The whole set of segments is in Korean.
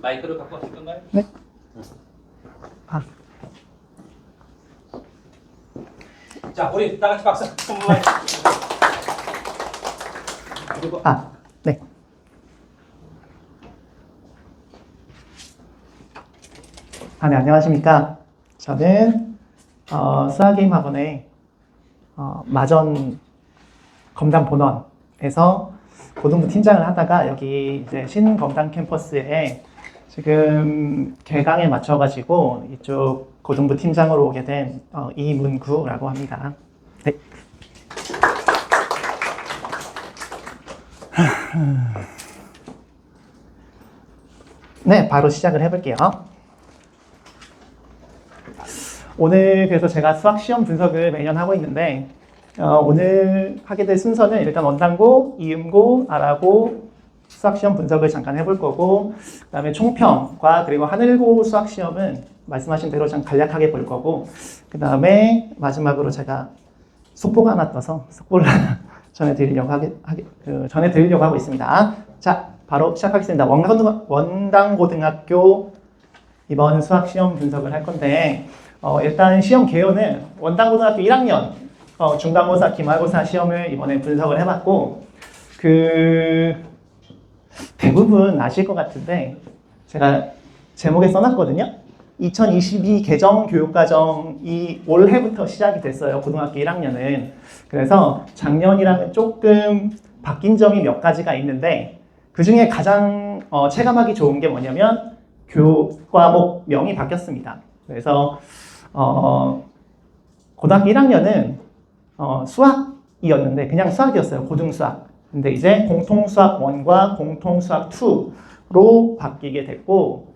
마이크를 갖고 왔을 건가요? 네. 아. 자, 우리 다 같이 박수. 그리고 네. 네, 안녕하십니까. 저는 수학게임 학원의 마전 검단 본원에서 고등부 팀장을 하다가 여기 이제 신검단 캠퍼스에 지금 개강에 맞춰가지고 이쪽 고등부 팀장으로 오게 된 이문구라고 합니다. 네. 네, 바로 시작을 해볼게요. 오늘 그래서 제가 수학 시험 분석을 매년 하고 있는데 오늘 하게 될 순서는 일단 원단고, 이음고, 아라고 수학 시험 분석을 잠깐 해볼 거고, 그 다음에 총평과 그리고 하늘고 수학 시험은 말씀하신 대로 좀 간략하게 볼 거고, 그 다음에 마지막으로 제가 속보가 하나 떠서 속보를 전해드리려고 하고 있습니다. 자, 바로 시작하겠습니다. 원당고등학교 이번 수학 시험 분석을 할 건데, 일단 시험 개요는 원당고등학교 1학년 중간고사, 기말고사 시험을 이번에 분석을 해봤고, 대부분 아실 것 같은데 제가 제목에 써놨거든요. 2022 개정 교육과정이 올해부터 시작이 됐어요. 고등학교 1학년은. 그래서 작년이랑은 조금 바뀐 점이 몇 가지가 있는데 그 중에 가장 체감하기 좋은 게 뭐냐면 교과목명이 바뀌었습니다. 그래서 고등학교 1학년은 수학이었는데 그냥 수학이었어요. 고등수학. 근데 이제 공통수학 1과 공통수학 2로 바뀌게 됐고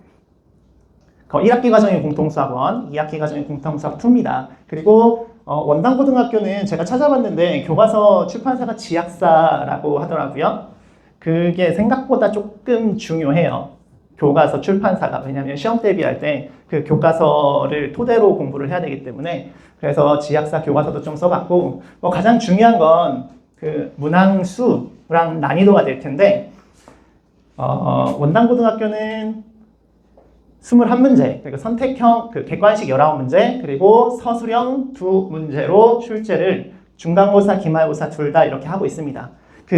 1학기 과정이 공통수학 1, 2학기 과정이 공통수학 2입니다. 그리고 원당고등학교는 제가 찾아봤는데 교과서 출판사가 지약사라고 하더라고요. 그게 생각보다 조금 중요해요. 교과서 출판사가. 왜냐하면 시험 대비할 때 그 교과서를 토대로 공부를 해야 되기 때문에 그래서 지약사 교과서도 좀 써봤고 가장 중요한 건 그 문항수랑 난이도가 될 텐데 원당고등학교는 21문제, 그리고 선택형 객관식 19문제, 그리고 서술형 2문제로 출제를 중간고사, 기말고사 둘 다 이렇게 하고 있습니다.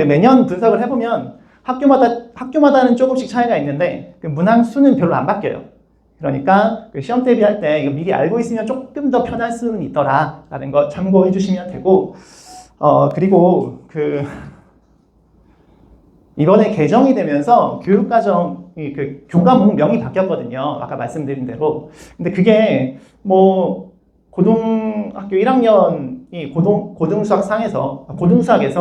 매년 분석을 해보면 학교마다는 조금씩 차이가 있는데 문항수는 별로 안 바뀌어요. 그러니까 시험 대비할 때 이거 미리 알고 있으면 조금 더 편할 수는 있더라라는 거 참고해 주시면 되고, 그리고 이번에 개정이 되면서 교육과정이 교과목명이 바뀌었거든요. 아까 말씀드린 대로. 근데 그게 고등학교 1학년이 고등수학에서 공통수학 1,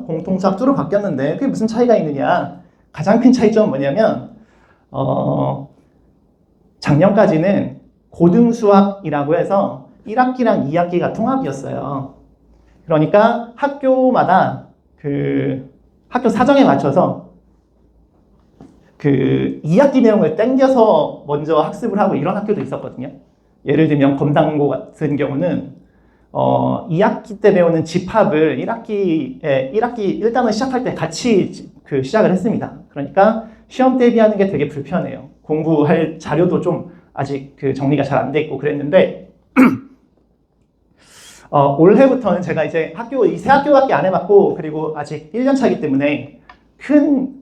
공통수학 2로 바뀌었는데 그게 무슨 차이가 있느냐? 가장 큰 차이점은 뭐냐면 작년까지는 고등수학이라고 해서 1학기랑 2학기가 통합이었어요. 그러니까 학교마다 학교 사정에 맞춰서 2학기 내용을 땡겨서 먼저 학습을 하고 이런 학교도 있었거든요. 예를 들면 검당고 같은 경우는 2학기 때 배우는 집합을 1학기 1단원 시작할 때 같이 시작을 했습니다. 그러니까 시험 대비하는 게 되게 불편해요. 공부할 자료도 좀 아직 정리가 잘 안 돼 있고 그랬는데 올해부터는 제가 이제 이 세 학교밖에 안 해봤고 그리고 아직 1년 차이기 때문에 큰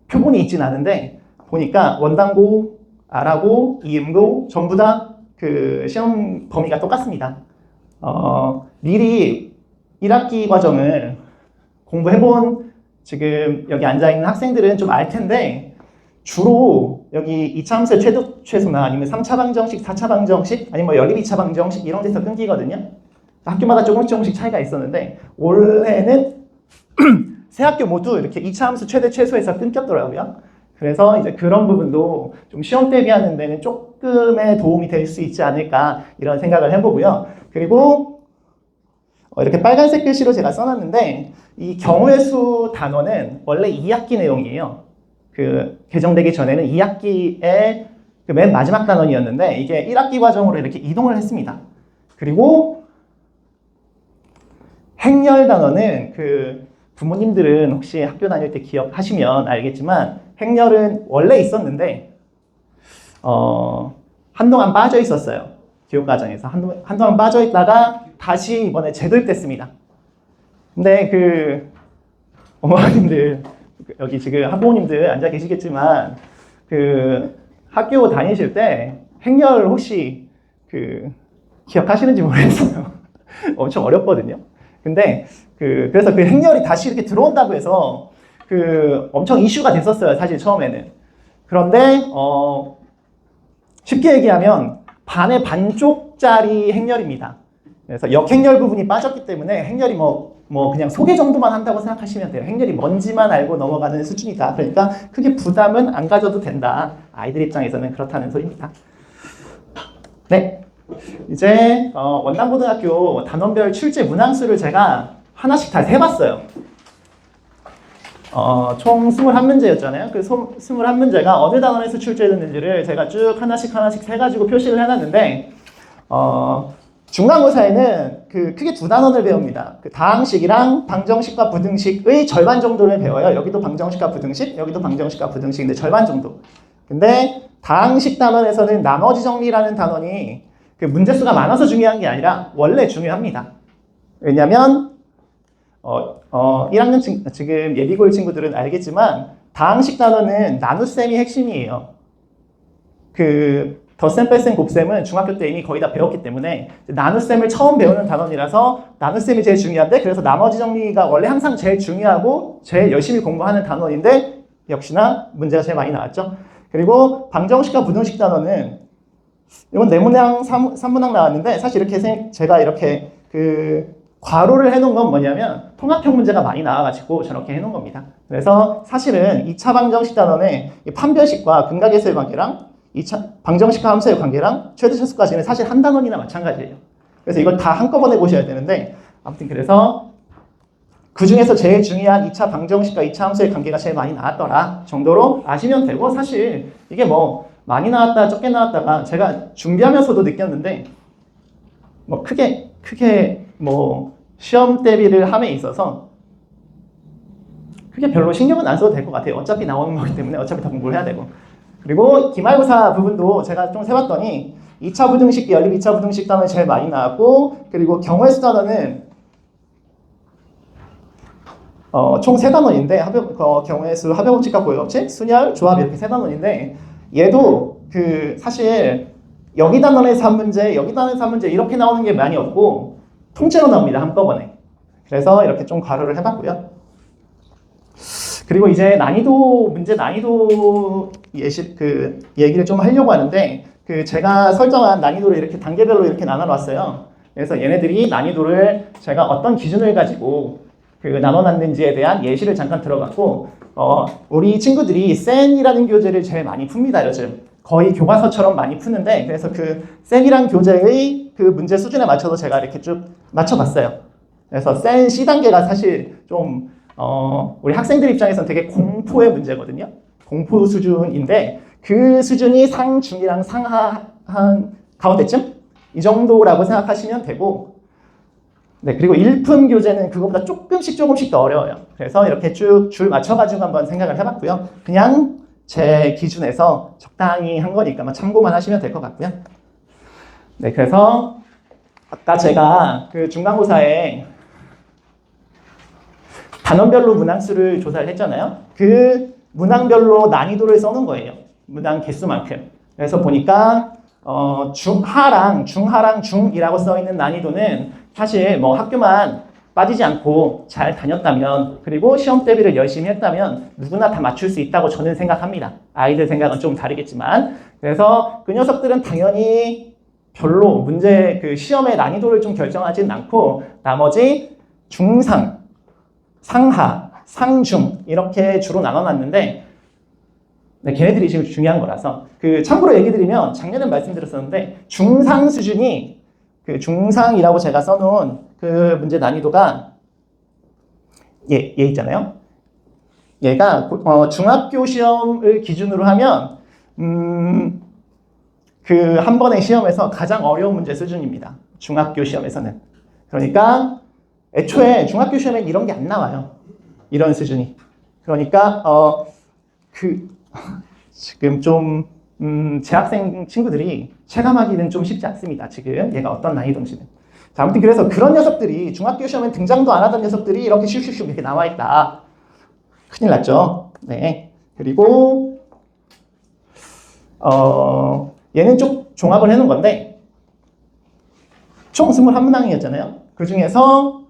표본이 있진 않은데 보니까 원당고, 아라고, 이음고 전부 다 시험 범위가 똑같습니다. 미리 1학기 과정을 공부해본 지금 여기 앉아있는 학생들은 좀 알 텐데 주로 여기 2차 함수의 최소나 아니면 3차 방정식, 4차 방정식 아니면 연립 2차 방정식 이런 데서 끊기거든요. 학교마다 조금씩 차이가 있었는데 올해는 세 학교 모두 이렇게 2차 함수 최대 최소에서 끊겼더라고요. 그래서 이제 그런 부분도 좀 시험 대비하는 데는 조금의 도움이 될 수 있지 않을까 이런 생각을 해보고요. 그리고 이렇게 빨간색 글씨로 제가 써놨는데 이 경우의 수 단원은 원래 2학기 내용이에요. 개정되기 전에는 2학기의 맨 마지막 단원이었는데 이게 1학기 과정으로 이렇게 이동을 했습니다. 그리고 행렬 단원은 부모님들은 혹시 학교 다닐 때 기억하시면 알겠지만 행렬은 원래 있었는데 한동안 빠져 있었어요. 교육과정에서 한동안 빠져 있다가 다시 이번에 재도입됐습니다. 근데 그 어머님들 여기 지금 학부모님들 앉아 계시겠지만 그 학교 다니실 때 행렬 혹시 그 기억하시는지 모르겠어요. 엄청 어렵거든요. 근데 그래서 그 행렬이 다시 이렇게 들어온다고 해서 그 엄청 이슈가 됐었어요. 사실 처음에는. 그런데 쉽게 얘기하면 반의 반쪽짜리 행렬입니다. 그래서 역행렬 부분이 빠졌기 때문에 행렬이 뭐 그냥 소개 정도만 한다고 생각하시면 돼요. 행렬이 뭔지만 알고 넘어가는 수준이다. 그러니까 크게 부담은 안 가져도 된다. 아이들 입장에서는 그렇다는 소리입니다. 네. 이제 원당고등학교 단원별 출제 문항수를 제가 하나씩 다 세봤어요. 총 21문제였잖아요. 그 21문제가 어느 단원에서 출제됐는지를 제가 쭉 하나씩 세가지고 표시를 해놨는데 중간고사에는 그 크게 두 단원을 배웁니다. 그 다항식이랑 방정식과 부등식의 절반 정도를 배워요. 여기도 방정식과 부등식, 여기도 방정식과 부등식인데 절반 정도. 근데 다항식 단원에서는 나머지 정리라는 단원이 그 문제수가 많아서 중요한 게 아니라 원래 중요합니다. 왜냐면 1학년 지금 예비고일 친구들은 알겠지만 다항식 단원은 나눗셈이 핵심이에요. 그 덧셈, 뺄셈, 곱셈은 중학교 때 이미 거의 다 배웠기 때문에 나눗셈을 처음 배우는 단원이라서 나눗셈이 제일 중요한데 그래서 나머지 정리가 원래 항상 제일 중요하고 제일 열심히 공부하는 단원인데 역시나 문제가 제일 많이 나왔죠. 그리고 방정식과 부등식 단원은 이건 네모양 3문항 나왔는데 사실 이렇게 제가 이렇게 그 괄호를 해놓은 건 뭐냐면 통합형 문제가 많이 나와가지고 저렇게 해놓은 겁니다. 그래서 사실은 2차 방정식 단원의 판별식과 근각에서의 관계랑 2차 방정식과 함수의 관계랑 최대차수까지는 사실 한 단원이나 마찬가지예요. 그래서 이걸 다 한꺼번에 보셔야 되는데 아무튼 그래서 그 중에서 제일 중요한 2차 방정식과 2차 함수의 관계가 제일 많이 나왔더라 정도로 아시면 되고 사실 이게 뭐 많이 나왔다 적게 나왔다가 제가 준비하면서도 느꼈는데 뭐 크게 뭐 시험 대비를 함에 있어서 그게 별로 신경은 안 써도 될 것 같아요. 어차피 나오는 거기 때문에 어차피 다 공부를 해야 되고. 그리고 기말고사 부분도 제가 좀 세봤더니 2차 부등식, 연립 2차 부등식 단원이 제일 많이 나왔고 그리고 경우의 수 단원은 총 3단원인데 경우의 수, 합의법칙과 고의법칙, 순열, 조합 이렇게 3단원인데 얘도 그 사실 여기 단원에서 한 문제, 여기 단원에서 한 문제 이렇게 나오는 게 많이 없고 통째로 나옵니다. 한꺼번에. 그래서 이렇게 좀 괄호를 해봤고요. 그리고 이제 문제 난이도 얘기를 좀 하려고 하는데 제가 설정한 난이도를 이렇게 단계별로 이렇게 나눠놨어요. 그래서 얘네들이 난이도를 제가 어떤 기준을 가지고 나눠놨는지에 대한 예시를 잠깐 들어봤고 우리 친구들이 센이라는 교재를 제일 많이 풉니다. 요즘 거의 교과서처럼 많이 푸는데 그래서 그 센이란 교재의 그 문제 수준에 맞춰서 제가 이렇게 쭉 맞춰봤어요. 그래서 센 C단계가 사실 좀 우리 학생들 입장에서는 되게 공포의 문제거든요. 공포 수준인데 그 수준이 상중이랑 상하 한 가운데쯤? 이 정도라고 생각하시면 되고 네, 그리고 일품 교재는 그거보다 조금씩 더 어려워요. 그래서 이렇게 쭉 줄 맞춰가지고 한번 생각을 해봤고요. 그냥 제 기준에서 적당히 한 거니까 참고만 하시면 될 것 같고요. 네, 그래서 아까 제가 그 중간고사에 단원별로 문항수를 조사를 했잖아요. 그 문항별로 난이도를 써놓은 거예요. 문항 개수만큼. 그래서 보니까 중하랑 중이라고 써있는 난이도는 사실 뭐 학교만 빠지지 않고 잘 다녔다면 그리고 시험 대비를 열심히 했다면 누구나 다 맞출 수 있다고 저는 생각합니다. 아이들 생각은 좀 다르겠지만 그래서 그 녀석들은 당연히 별로 문제 시험의 난이도를 좀 결정하지는 않고 나머지 중상, 상하, 상중 이렇게 주로 나눠놨는데 네, 걔네들이 지금 중요한 거라서 참고로 얘기 드리면 작년에 말씀드렸었는데 중상 수준이 중상이라고 제가 써놓은 그 문제 난이도가 얘 있잖아요. 얘가 중학교 시험을 기준으로 하면 한 번의 시험에서 가장 어려운 문제 수준입니다. 중학교 시험에서는. 그러니까 애초에 중학교 시험엔 이런 게 안 나와요. 이런 수준이. 그러니까 지금 좀 재학생 친구들이 체감하기는 좀 쉽지 않습니다. 지금 얘가 어떤 난이도인지는. 자, 아무튼 그래서 그런 녀석들이 중학교 시험에 등장도 안 하던 녀석들이 이렇게 슉슉슉 이렇게 나와 있다. 큰일 났죠. 네. 그리고 얘는 좀 종합을 해놓은 건데 총 21문항이었잖아요. 그 중에서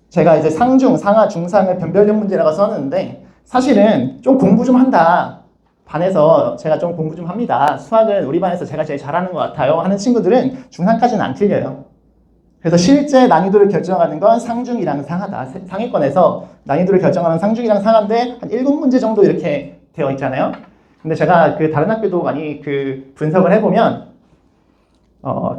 제가 이제 상중, 상하, 중상을 변별력 문제라고 써놨는데 사실은 좀 공부 좀 한다. 반에서 제가 좀 공부 좀 합니다. 수학은 우리 반에서 제가 제일 잘하는 것 같아요. 하는 친구들은 중상까지는 안 틀려요. 그래서 실제 난이도를 결정하는 건 상중이랑 상하다. 상위권에서 난이도를 결정하는 상중이랑 상하인데 한 7문제 정도 이렇게 되어 있잖아요. 근데 제가 그 다른 학교도 많이 그 분석을 해보면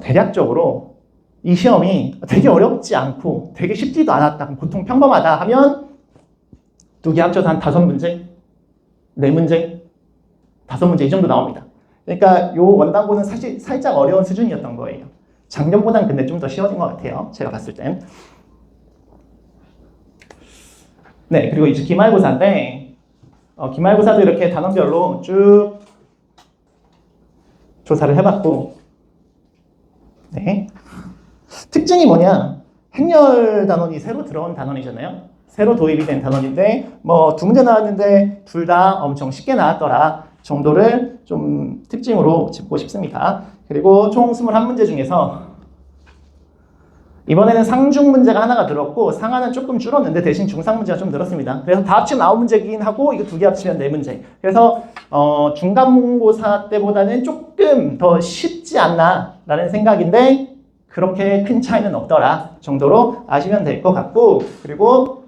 대략적으로 이 시험이 되게 어렵지 않고 되게 쉽지도 않았다. 보통 평범하다 하면 2개 합쳐서 한 5문제, 4문제, 5문제 이 정도 나옵니다. 그러니까 요 원당고는 사실 살짝 어려운 수준이었던 거예요. 작년보단 근데 좀 더 쉬워진 것 같아요. 제가 봤을 땐. 네, 그리고 이제 기말고사인데 기말고사도 이렇게 단원별로 쭉 조사를 해봤고 네. 특징이 뭐냐? 행렬 단원이 새로 들어온 단원이잖아요. 새로 도입이 된 단원인데 뭐 2문제 나왔는데 둘 다 엄청 쉽게 나왔더라 정도를 좀 특징으로 짚고 싶습니다. 그리고 총 21문제 중에서 이번에는 상중 문제가 하나가 늘었고 상하는 조금 줄었는데 대신 중상 문제가 좀 늘었습니다. 그래서 다 합치면 9문제이긴 하고 이거 2개 합치면 4문제. 그래서 중간고사 때보다는 조금 더 쉽지 않나 라는 생각인데 그렇게 큰 차이는 없더라 정도로 아시면 될 것 같고 그리고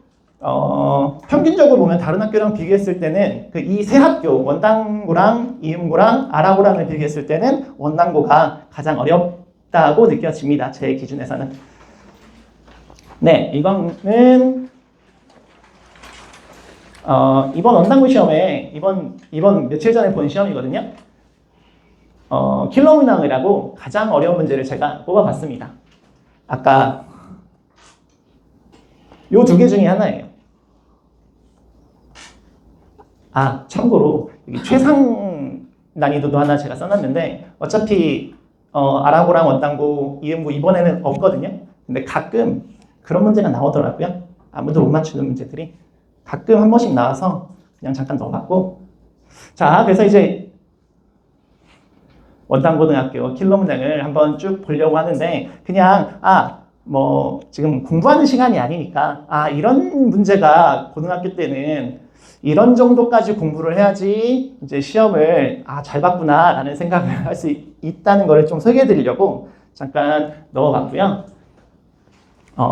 평균적으로 보면 다른 학교랑 비교했을 때는 그 이 세 학교 원당고랑 이음고랑 아라고랑을 비교했을 때는 원당고가 가장 어렵다고 느껴집니다. 제 기준에서는. 네, 이거는 이번 원당고 시험에 이번 며칠 전에 본 시험이거든요. 킬러문항이라고 가장 어려운 문제를 제가 뽑아봤습니다. 아까 요 2개 중에 하나예요. 아, 참고로 여기 최상 난이도도 하나 제가 써놨는데 어차피 아라고랑 원당고, 이음고 이번에는 없거든요. 근데 가끔 그런 문제가 나오더라고요. 아무도 못 맞추는 문제들이 가끔 한 번씩 나와서 그냥 잠깐 넣어봤고 자, 그래서 이제 원당고등학교 킬러문항을 한번 쭉 보려고 하는데 그냥 뭐 지금 공부하는 시간이 아니니까 이런 문제가 고등학교 때는 이런 정도까지 공부를 해야지 이제 시험을 잘 봤구나 라는 생각을 할 수 있다는 걸 좀 소개해 드리려고 잠깐 넣어봤고요.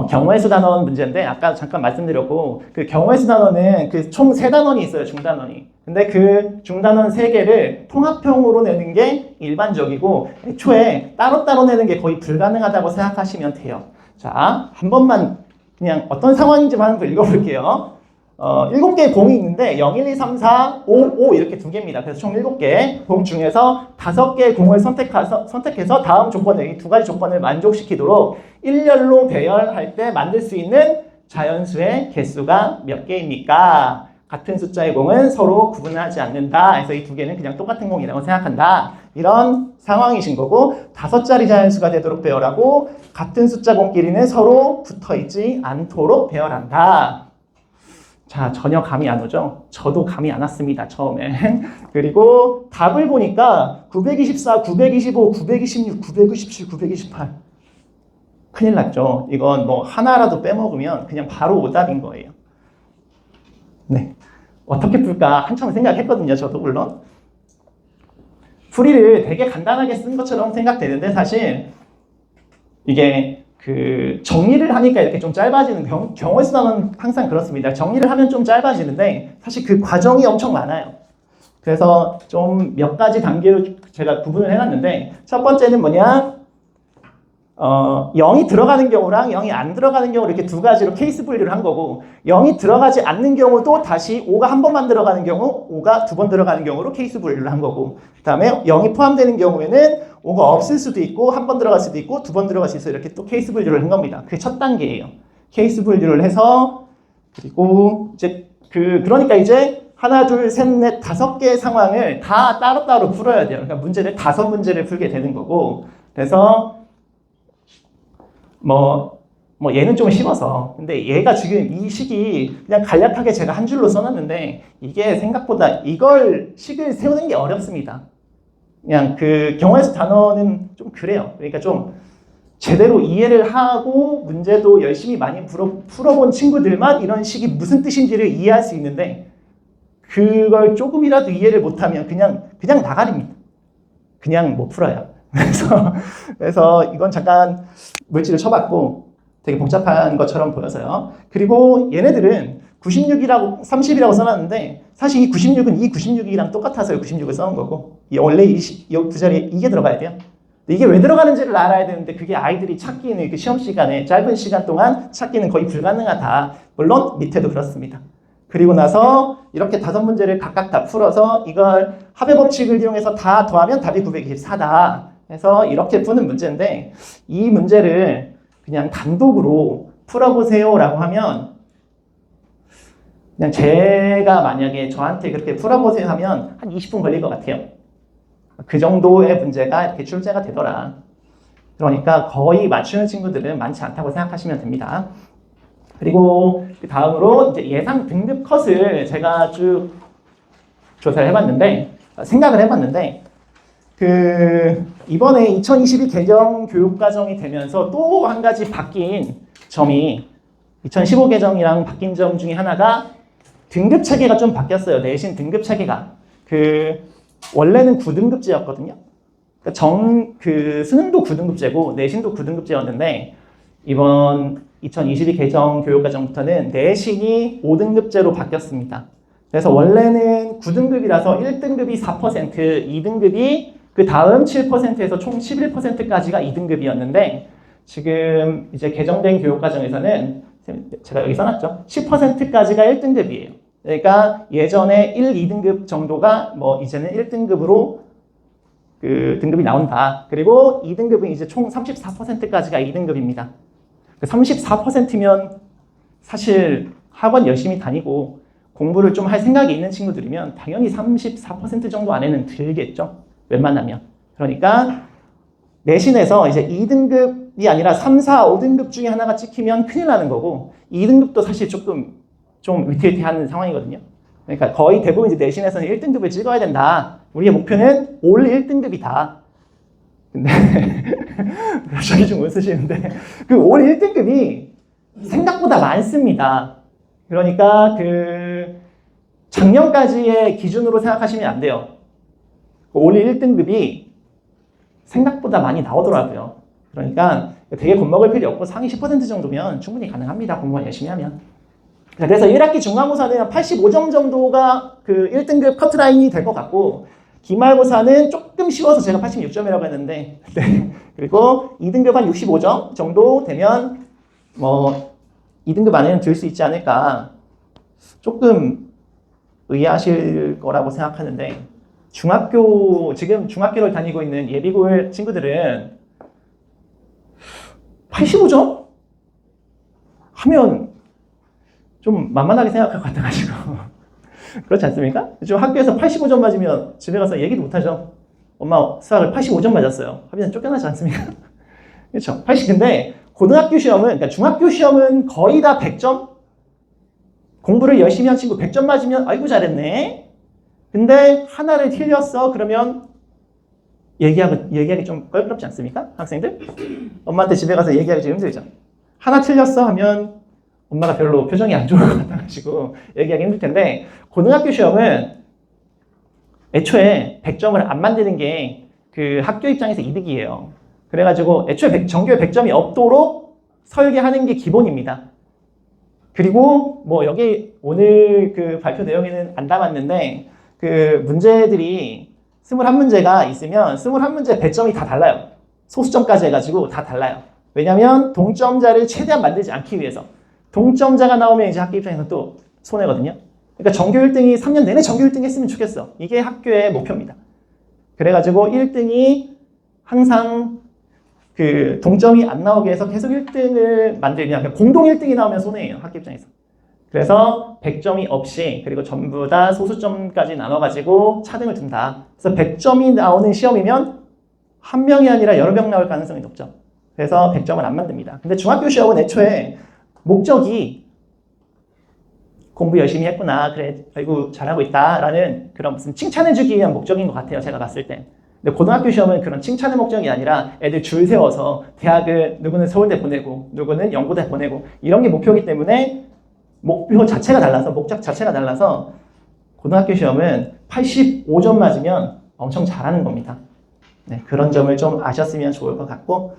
경우의 수 단원 문제인데 아까 잠깐 말씀드렸고 그 경우의 수 단원은 그 총 3단원이 있어요. 중단원이. 근데 그 중단원 3개를 통합형으로 내는 게 일반적이고 애초에 따로따로 내는 게 거의 불가능하다고 생각하시면 돼요. 자, 한 번만 그냥 어떤 상황인지만 한번 읽어볼게요. 7개의 공이 있는데 0, 1, 2, 3, 4, 5 이렇게 2개입니다. 그래서 총 7개 공 중에서 5개의 공을 선택해서 다음 조건을, 이 2가지 조건을 만족시키도록 일렬로 배열할 때 만들 수 있는 자연수의 개수가 몇 개입니까? 같은 숫자의 공은 서로 구분하지 않는다. 그래서 이 2개는 그냥 똑같은 공이라고 생각한다. 이런 상황이신 거고 5자리 자연수가 되도록 배열하고 같은 숫자 공끼리는 서로 붙어있지 않도록 배열한다. 자, 전혀 감이 안 오죠? 저도 감이 안 왔습니다, 처음에. 그리고 답을 보니까 924, 925, 926, 997, 928. 큰일 났죠? 이건 뭐 하나라도 빼먹으면 그냥 바로 오답인 거예요. 네. 어떻게 풀까? 한참 생각했거든요, 저도 물론. 풀이를 되게 간단하게 쓴 것처럼 생각되는데 사실 이게 그 정리를 하니까 이렇게 좀 짧아지는 경우의 수는 항상 그렇습니다. 정리를 하면 좀 짧아지는데 사실 그 과정이 엄청 많아요. 그래서 좀 몇 가지 단계로 제가 구분을 해놨는데 첫 번째는 뭐냐? 0이 들어가는 경우랑 0이 안 들어가는 경우 이렇게 2가지로 케이스 분류를 한 거고 0이 들어가지 않는 경우도 다시 5가 한 번만 들어가는 경우 5가 2번 들어가는 경우로 케이스 분류를 한 거고 그 다음에 0이 포함되는 경우에는 5가 없을 수도 있고 한 번 들어갈 수도 있고 2번 들어갈 수 있어 이렇게 또 케이스 분류를 한 겁니다. 그게 첫 단계예요. 케이스 분류를 해서 그리고 이제 그러니까 이제 하나, 둘, 셋, 넷, 5개의 상황을 다 따로따로 풀어야 돼요. 그러니까 문제를 5문제를 풀게 되는 거고. 그래서 뭐 얘는 좀 쉬워서. 근데 얘가 지금 이 식이 그냥 간략하게 제가 한 줄로 써놨는데 이게 생각보다 이걸 식을 세우는 게 어렵습니다. 그냥 그 경우에서 단어는 좀 그래요. 그러니까 좀 제대로 이해를 하고 문제도 열심히 많이 풀어본 친구들만 이런 식이 무슨 뜻인지를 이해할 수 있는데 그걸 조금이라도 이해를 못하면 그냥 나가립니다. 그냥 못 풀어요. 그래서 이건 잠깐 물질을 쳐봤고 되게 복잡한 것처럼 보여서요. 그리고 얘네들은 96이라고 30이라고 써놨는데 사실 이 96은 이 96이랑 똑같아서 96을 써온 거고 원래 이 두 자리에 이게 들어가야 돼요. 이게 왜 들어가는지를 알아야 되는데 그게 아이들이 찾기는 그 시험 시간에 짧은 시간 동안 찾기는 거의 불가능하다. 물론 밑에도 그렇습니다. 그리고 나서 이렇게 5문제를 각각 다 풀어서 이걸 합의 법칙을 이용해서 다 더하면 답이 924다. 그래서 이렇게 푸는 문제인데 이 문제를 그냥 단독으로 풀어보세요 라고 하면 그냥 제가 만약에 저한테 그렇게 풀어보세요 하면 한 20분 걸릴 것 같아요. 그 정도의 문제가 이렇게 출제가 되더라. 그러니까 거의 맞추는 친구들은 많지 않다고 생각하시면 됩니다. 그리고 그 다음으로 이제 예상 등급 컷을 제가 쭉 조사를 해봤는데 생각을 해봤는데 이번에 2022 개정 교육과정이 되면서 또 한 가지 바뀐 점이 2015 개정이랑 바뀐 점 중에 하나가 등급 체계가 좀 바뀌었어요. 내신 등급 체계가. 원래는 9등급제였거든요. 그러니까 수능도 9등급제고 내신도 9등급제였는데 이번 2022 개정 교육과정부터는 내신이 5등급제로 바뀌었습니다. 그래서 원래는 9등급이라서 1등급이 4%, 2등급이 그 다음 7%에서 총 11%까지가 2등급이었는데 지금 이제 개정된 교육과정에서는 제가 여기 써놨죠. 10%까지가 1등급이에요. 그러니까 예전에 1, 2등급 정도가 뭐 이제는 1등급으로 그 등급이 나온다. 그리고 2등급은 이제 총 34%까지가 2등급입니다. 34%면 사실 학원 열심히 다니고 공부를 좀 할 생각이 있는 친구들이면 당연히 34% 정도 안에는 들겠죠. 웬만하면. 그러니까 내신에서 이제 2등급이 아니라 3, 4, 5등급 중에 하나가 찍히면 큰일 나는 거고 2등급도 사실 조금 좀 위태위태한 상황이거든요. 그러니까 거의 대부분 이제 내신에서는 1등급을 찍어야 된다. 우리의 목표는 올 1등급이다. 근데 갑자기 좀 웃으시는데 그 올 1등급이 생각보다 많습니다. 그러니까 작년까지의 기준으로 생각하시면 안 돼요. 올 1등급이 생각보다 많이 나오더라고요. 그러니까 되게 겁먹을 필요 없고 상위 10% 정도면 충분히 가능합니다. 공부만 열심히 하면. 그래서 1학기 중간고사는 85점 정도가 그 1등급 커트라인이 될 것 같고 기말고사는 조금 쉬워서 제가 86점이라고 했는데 네. 그리고 2등급 한 65점 정도 되면 뭐 2등급 안에는 들 수 있지 않을까 조금 의아하실 거라고 생각하는데 지금 중학교를 다니고 있는 예비고일 친구들은 85점? 하면 좀 만만하게 생각할 것 같아가지고 그렇지 않습니까? 좀 학교에서 85점 맞으면 집에 가서 얘기도 못하죠. 엄마 수학을 85점 맞았어요. 하면 쫓겨나지 않습니까? 그렇죠. 근데 고등학교 시험은, 그러니까 중학교 시험은 거의 다 100점? 공부를 열심히 한 친구 100점 맞으면 아이고 잘했네. 근데 하나를 틀렸어. 그러면 얘기하기 좀 껄끄럽지 않습니까? 학생들? 엄마한테 집에 가서 얘기하기 좀 힘들죠. 하나 틀렸어 하면 엄마가 별로 표정이 안 좋을 것 같아가지고 얘기하기 힘들 텐데 고등학교 시험은 애초에 100점을 안 만드는 게 그 학교 입장에서 이득이에요. 그래가지고 애초에 정규에 100점이 없도록 설계하는 게 기본입니다. 그리고 뭐 여기 오늘 그 발표 내용에는 안 담았는데 그 문제들이 21문제가 있으면 21문제 배점이 다 달라요. 소수점까지 해가지고 다 달라요. 왜냐면 동점자를 최대한 만들지 않기 위해서. 동점자가 나오면 이제 학교 입장에서 또 손해거든요. 그러니까 전교 1등이 3년 내내 전교 1등 했으면 좋겠어. 이게 학교의 목표입니다. 그래가지고 1등이 항상 그 동점이 안 나오게 해서 계속 1등을 만들면 공동 1등이 나오면 손해예요. 학교 입장에서. 그래서 100점이 없이 그리고 전부 다 소수점까지 나눠가지고 차등을 둔다. 그래서 100점이 나오는 시험이면 한 명이 아니라 여러 명 나올 가능성이 높죠. 그래서 100점을 안 만듭니다. 근데 중학교 시험은 애초에 목적이 공부 열심히 했구나, 그래, 아이고 잘하고 있다라는 그런 무슨 칭찬해주기 위한 목적인 것 같아요, 제가 봤을 때. 근데 고등학교 시험은 그런 칭찬의 목적이 아니라 애들 줄 세워서 대학을 누구는 서울대 보내고 누구는 연고대 보내고 이런 게 목표이기 때문에 목표 자체가 달라서, 목적 자체가 달라서 고등학교 시험은 85점 맞으면 엄청 잘하는 겁니다. 네, 그런 점을 좀 아셨으면 좋을 것 같고,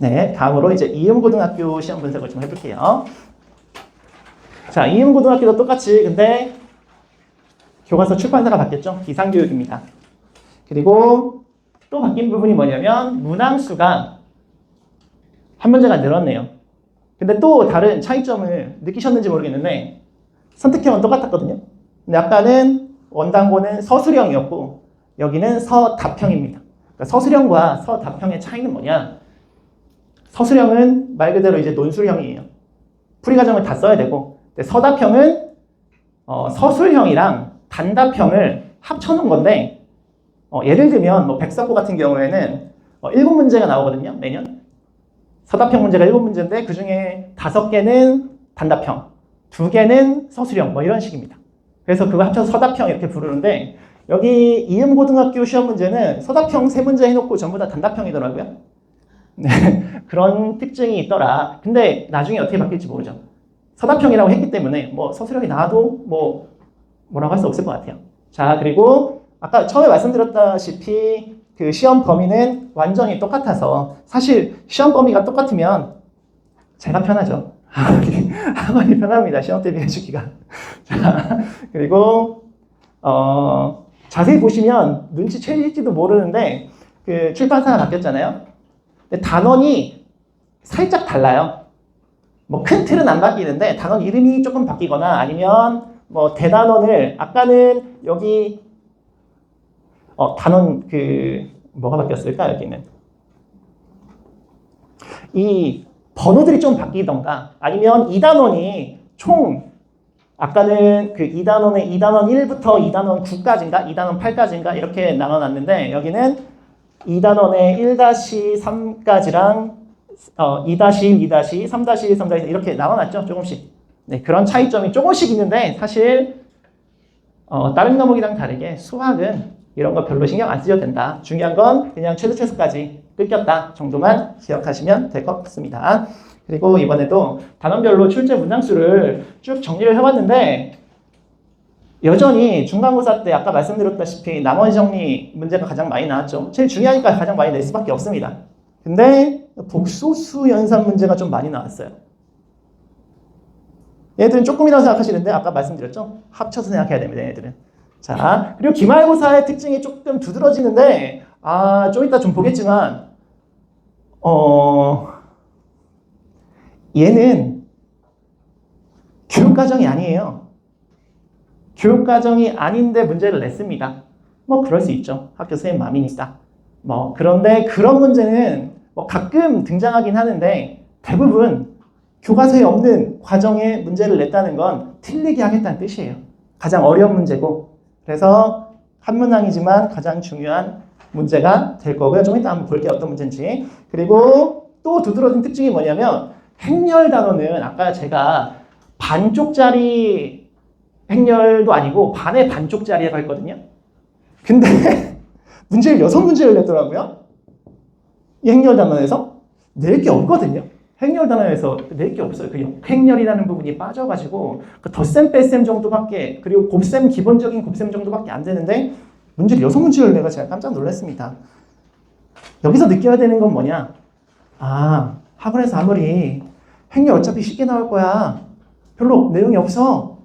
네, 다음으로 이제 이음고등학교 시험 분석을 좀 해볼게요. 자, 이음고등학교도 똑같이 근데 교과서 출판사가 바뀌었죠. 기상교육입니다. 그리고 또 바뀐 부분이 뭐냐면 문항수가 한 문제가 늘었네요. 근데 또 다른 차이점을 느끼셨는지 모르겠는데 선택형은 똑같았거든요. 근데 아까는 원당고는 서술형이었고 여기는 서답형입니다. 그러니까 서술형과 서답형의 차이는 뭐냐? 서술형은 말 그대로 이제 논술형이에요. 풀이 과정을 다 써야 되고, 근데 서답형은 서술형이랑 단답형을 합쳐놓은 건데, 예를 들면 뭐 백석고 같은 경우에는 7문제가 나오거든요, 매년. 서답형 문제가 7문제인데 그 중에 5개는 단답형, 2개는 서술형, 뭐 이런 식입니다. 그래서 그거 합쳐서 서답형 이렇게 부르는데, 여기 이음고등학교 시험 문제는 서답형 3문제 해놓고 전부 다 단답형이더라고요. 네, 그런 특징이 있더라. 근데 나중에 어떻게 바뀔지 모르죠. 서답형이라고 했기 때문에 뭐 서술형이 나와도 뭐라고 할 수 없을 것 같아요. 자, 그리고 아까 처음에 말씀드렸다시피 그 시험 범위는 완전히 똑같아서 사실 시험 범위가 똑같으면 제가 편하죠. 학원이 편합니다. 시험 대비해주기가. 자, 그리고 자세히 보시면 눈치채실지도 모르는데 그 출판사가 바뀌었잖아요. 근데 단원이 살짝 달라요. 뭐 큰 틀은 안 바뀌는데 단원 이름이 조금 바뀌거나 아니면 뭐 대단원을 아까는 여기 단원 뭐가 바뀌었을까 여기는 이 번호들이 좀 바뀌던가 아니면 2단원이 총 아까는 그 2단원에 2단원 1부터 2단원 9까지인가 2단원 8까지인가 이렇게 나눠놨는데 여기는 2단원에 1-3까지랑 2-1, 2-2, 3-1, 3-2 이렇게 나눠놨죠. 조금씩. 네, 그런 차이점이 조금씩 있는데 사실 다른 과목이랑 다르게 수학은 이런 거 별로 신경 안 쓰셔도 된다. 중요한 건 그냥 최소까지 끌겼다 정도만 기억하시면 될 것 같습니다. 그리고 이번에도 단원별로 출제 문항수를 쭉 정리를 해봤는데 여전히 중간고사 때 아까 말씀드렸다시피 나머지 정리 문제가 가장 많이 나왔죠. 제일 중요하니까 가장 많이 낼 수밖에 없습니다. 근데 복소수 연산 문제가 좀 많이 나왔어요. 얘들은 조금이라고 생각하시는데 아까 말씀드렸죠? 합쳐서 생각해야 됩니다. 얘들은. 자, 그리고 기말고사의 특징이 조금 두드러지는데 좀 이따 좀 보겠지만 얘는 교육과정이 아니에요. 교육과정이 아닌데 문제를 냈습니다. 뭐 그럴 수 있죠. 학교 선생님 마음이니까. 그런데 그런 문제는 가끔 등장하긴 하는데 대부분 교과서에 없는 과정에 문제를 냈다는 건 틀리게 하겠다는 뜻이에요. 가장 어려운 문제고 그래서 한 문항이지만 가장 중요한 문제가 될 거고요. 좀 이따 한번 볼게요. 어떤 문제인지. 그리고 또 두드러진 특징이 뭐냐면 행렬 단원은 아까 제가 반쪽짜리 행렬도 아니고 반의 반쪽짜리라고 했거든요. 근데 문제를 6문제를 냈더라고요. 이 행렬 단원에서 낼 게 없거든요. 행렬 단원에서 낼 게 없어요. 그 역행렬이라는 부분이 빠져가지고 그 덧셈 뺄셈 정도밖에 그리고 곱셈 기본적인 곱셈 정도밖에 안 되는데 문제를 6문제를 내가 제가 깜짝 놀랐습니다. 여기서 느껴야 되는 건 뭐냐? 학원에서 아무리 행렬 어차피 쉽게 나올 거야. 별로 내용이 없어.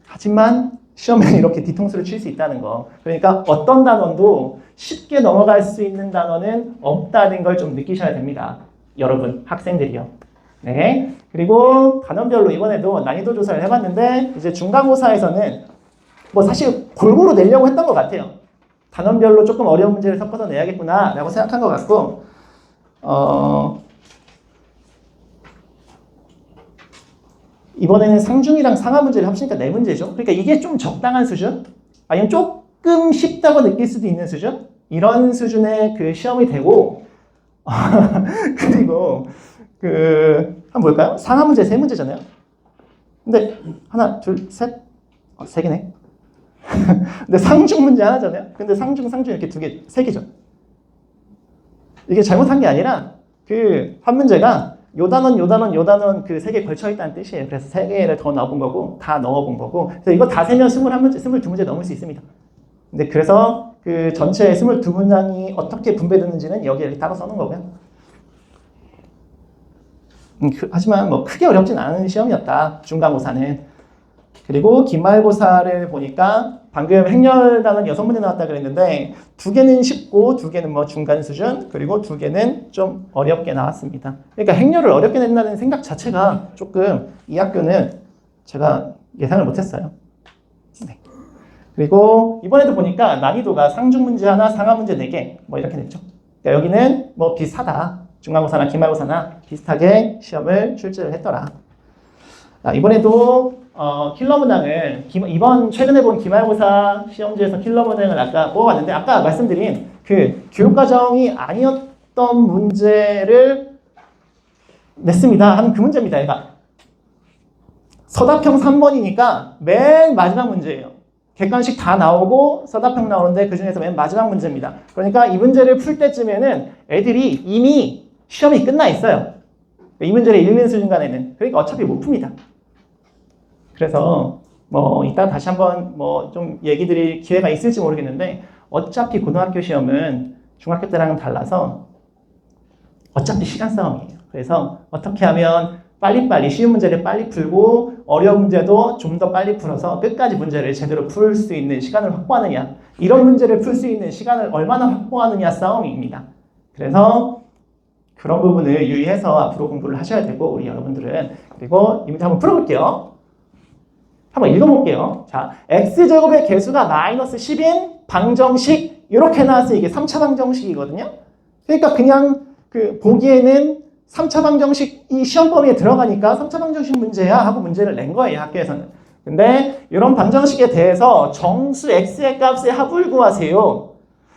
하지만 시험에 이렇게 뒤통수를 칠 수 있다는 거. 그러니까 어떤 단원도 쉽게 넘어갈 수 있는 단원은 없다는 걸 좀 느끼셔야 됩니다. 여러분, 학생들이요. 네. 그리고 단원별로 이번에도 난이도 조사를 해봤는데 이제 중간고사에서는 사실 골고루 내려고 했던 것 같아요. 단원별로 조금 어려운 문제를 섞어서 내야겠구나 라고 생각한 것 같고 이번에는 상중이랑 상하 문제를 합치니까 4문제죠. 그러니까 이게 좀 적당한 수준? 아니면 조금 쉽다고 느낄 수도 있는 수준? 이런 수준의 그 시험이 되고 그리고 한번 볼까요? 상하 문제 3문제잖아요. 근데 하나, 둘, 셋, 3개네. 근데 상중 문제 하나잖아요. 근데 상중 이렇게 2개, 3개죠. 이게 잘못한 게 아니라 한 문제가 요 단원 그 3개 걸쳐 있다는 뜻이에요. 그래서 3개를 더 넣어본 거고 다 넣어본 거고. 그래서 이거 다 세면 21문제, 22문제 넘을 수 있습니다. 근데 그래서 그 전체 22문항이 어떻게 분배되는지는 여기에 이렇게 따로 써놓은 거고요. 하지만 뭐 크게 어렵진 않은 시험이었다. 중간고사는. 그리고 기말고사를 보니까 방금 행렬 단원 6문제 나왔다 그랬는데 2개는 쉽고 2개는 뭐 중간 수준, 그리고 2개는 좀 어렵게 나왔습니다. 그러니까 행렬을 어렵게 낸다는 생각 자체가 조금 이 학교는 제가 예상을 못했어요. 네. 그리고 이번에도 보니까 난이도가 상중 문제 하나, 상하 문제 4개 뭐 이렇게 냈죠. 그러니까 여기는 뭐 비슷하다. 중간고사나 기말고사나 비슷하게 시험을 출제를 했더라. 이번에도 킬러 문항을 이번 최근에 본 기말고사 시험지에서 킬러 문항을 아까 뽑아봤는데 아까 말씀드린 그 교육과정이 아니었던 문제를 냈습니다 하는 그 문제입니다. 얘가 서답형 3번이니까 맨 마지막 문제예요. 객관식 다 나오고 서답형 나오는데 그 중에서 맨 마지막 문제입니다. 그러니까 이 문제를 풀 때쯤에는 애들이 이미 시험이 끝나 있어요. 이 문제를 읽는 순간에는. 그러니까 어차피 못 풉니다. 그래서 뭐 이따 다시 한번 뭐 좀 얘기 드릴 기회가 있을지 모르겠는데 어차피 고등학교 시험은 중학교 때랑은 달라서 어차피 시간 싸움이에요. 그래서 어떻게 하면 빨리빨리 쉬운 문제를 빨리 풀고 어려운 문제도 좀 더 빨리 풀어서 끝까지 문제를 제대로 풀 수 있는 시간을 확보하느냐, 이런 문제를 풀 수 있는 시간을 얼마나 확보하느냐 싸움입니다. 그래서 그런 부분을 유의해서 앞으로 공부를 하셔야 되고 우리 여러분들은. 그리고 이 문제 한번 풀어볼게요. 한번 읽어볼게요. 자, x제곱의 개수가 마이너스 10인 방정식 이렇게 나와서 이게 3차 방정식이거든요. 그러니까 그냥 보기에는 3차 방정식이 시험 범위에 들어가니까 3차 방정식 문제야 하고 문제를 낸 거예요, 학교에서는. 근데 이런 방정식에 대해서 정수 x의 값의 합을 구하세요.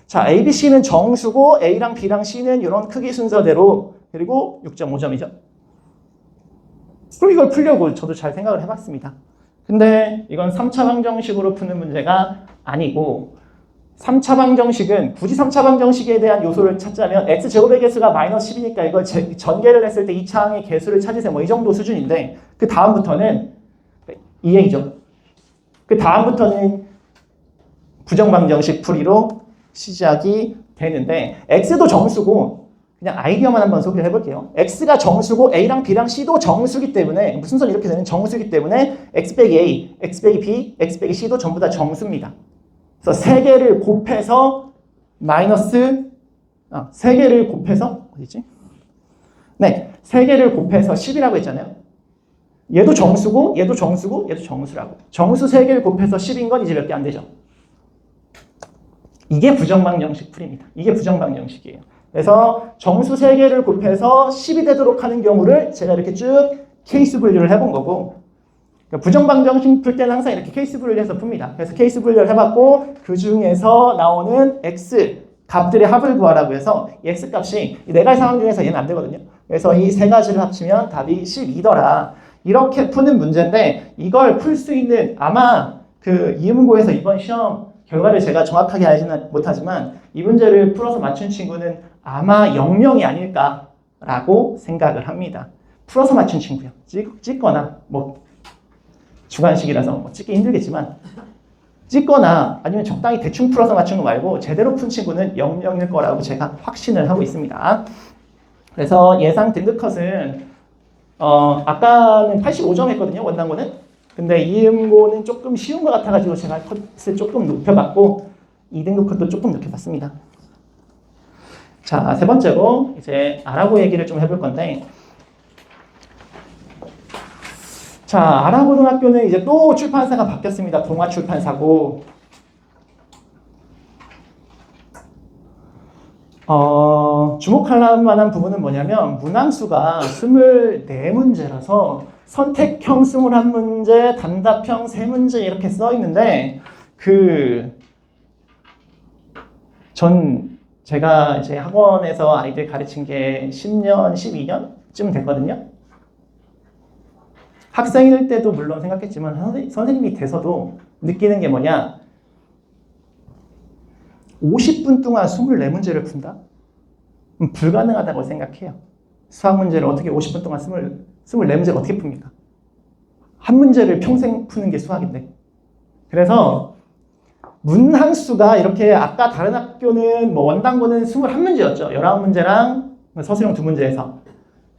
자, A, B, C는 정수고 A랑 B랑 C는 이런 크기 순서대로, 그리고 6.5점이죠. 그럼 이걸 풀려고 저도 잘 생각을 해봤습니다. 근데 이건 3차 방정식으로 푸는 문제가 아니고 3차 방정식은 굳이 3차 방정식에 대한 요소를 찾자면 x제곱의 개수가 마이너스 10이니까 이걸 전개를 했을 때 2차항의 개수를 찾으세요. 뭐 이 정도 수준인데 그 다음부터는 이 얘기죠. 그 다음부터는 부정방정식 풀이로 시작이 되는데 x도 정수고 그냥 아이디어만 한번 소개를 해볼게요. x가 정수고 a랑 b랑 c도 정수기 때문에 무슨 소리 이렇게 되는 정수기 때문에 x 빼기 a, x 빼기 b, x 빼기 c도 전부 다 정수입니다. 그래서 3개를 곱해서 마이너스 3개를 곱해서 어디지? 네, 3개를 곱해서 10이라고 했잖아요. 얘도 정수고 얘도 정수고 얘도 정수라고. 정수 3개를 곱해서 10인 건 이제 몇 개 안 되죠. 이게 부정방정식 풀입니다. 이게 부정방정식이에요. 그래서 정수 3개를 곱해서 10이 되도록 하는 경우를 제가 이렇게 쭉 케이스 분류를 해본 거고, 그러니까 부정방정식 풀 때는 항상 이렇게 케이스 분류를 해서 풉니다. 그래서 케이스 분류를 해봤고 그 중에서 나오는 x 값들의 합을 구하라고 해서 이 x 값이 이 4가지 상황 중에서 얘는 안 되거든요. 그래서 이 3가지를 합치면 답이 12더라. 이렇게 푸는 문제인데 이걸 풀 수 있는 아마 이음고에서 이번 시험 결과를 제가 정확하게 알지는 못하지만 이 문제를 풀어서 맞춘 친구는 아마 0명이 아닐까라고 생각을 합니다. 풀어서 맞춘 친구요. 찍거나 뭐 주관식이라서 뭐 찍기 힘들겠지만 찍거나 아니면 적당히 대충 풀어서 맞춘 거 말고 제대로 푼 친구는 0명일 거라고 제가 확신을 하고 있습니다. 그래서 예상 등급컷은 아까는 85점 했거든요, 원당고는. 근데 이음고는 조금 쉬운 것 같아가지고 제가 컷을 조금 높여봤고 2등급 컷도 조금 높여봤습니다. 자, 세 번째로 이제 아라고 얘기를 좀 해볼 건데, 자, 아라고등학교는 이제 또 출판사가 바뀌었습니다. 동아출판사고. 주목할 만한 부분은 뭐냐면 문항수가 24문제라서 선택형 21문제, 단답형 3문제 이렇게 써 있는데 제가 이제 학원에서 아이들 가르친 게 10년, 12년쯤 됐거든요. 학생일 때도 물론 생각했지만 선생님이 돼서도 느끼는 게 뭐냐, 50분 동안 24문제를 푼다? 불가능하다고 생각해요. 수학 문제를 어떻게 50분 동안 24문제를 어떻게 풉니까? 한 문제를 평생 푸는 게 수학인데. 그래서 문항수가 이렇게 아까 다른 학교는 뭐 원당고는 21문제였죠. 19문제랑 서술형 2문제에서.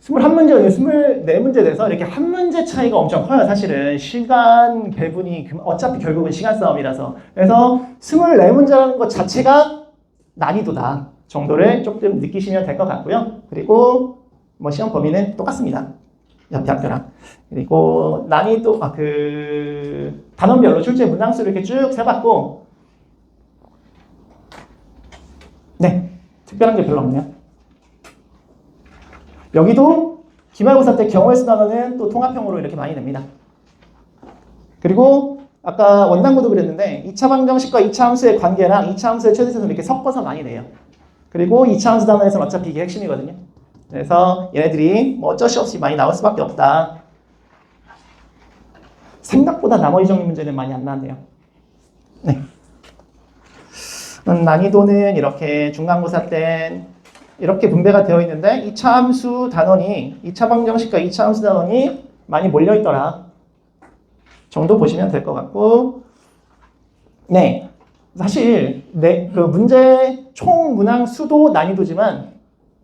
21문제, 24문제 돼서 이렇게 한 문제 차이가 엄청 커요. 사실은 시간 배분이 어차피 결국은 시간 싸움이라서. 그래서 24문제라는 것 자체가 난이도다 정도를 조금 느끼시면 될 것 같고요. 그리고 뭐 시험 범위는 똑같습니다. 옆에 학교랑. 그리고 난이도 단원별로 출제 문항수를 이렇게 쭉 세봤고, 네, 특별한 게 별로 없네요. 여기도 기말고사 때 경우의 수 단원은 또 통합형으로 이렇게 많이 냅니다. 그리고 아까 원당고도 그랬는데 2차 방정식과 2차 함수의 관계랑 2차 함수의 최대값을 이렇게 섞어서 많이 내요. 그리고 2차 함수 단원에서는 어차피 이게 핵심이거든요. 그래서 얘네들이 뭐 어쩔 수 없이 많이 나올 수밖에 없다. 생각보다 나머지 정리 문제는 많이 안 나왔네요. 네. 난이도는 이렇게 중간고사 때 이렇게 분배가 되어 있는데 2차 함수 단원이 2차 방정식과 2차 함수 단원이 많이 몰려 있더라 정도 보시면 될 것 같고, 네, 사실 그 문제 총 문항 수도 난이도지만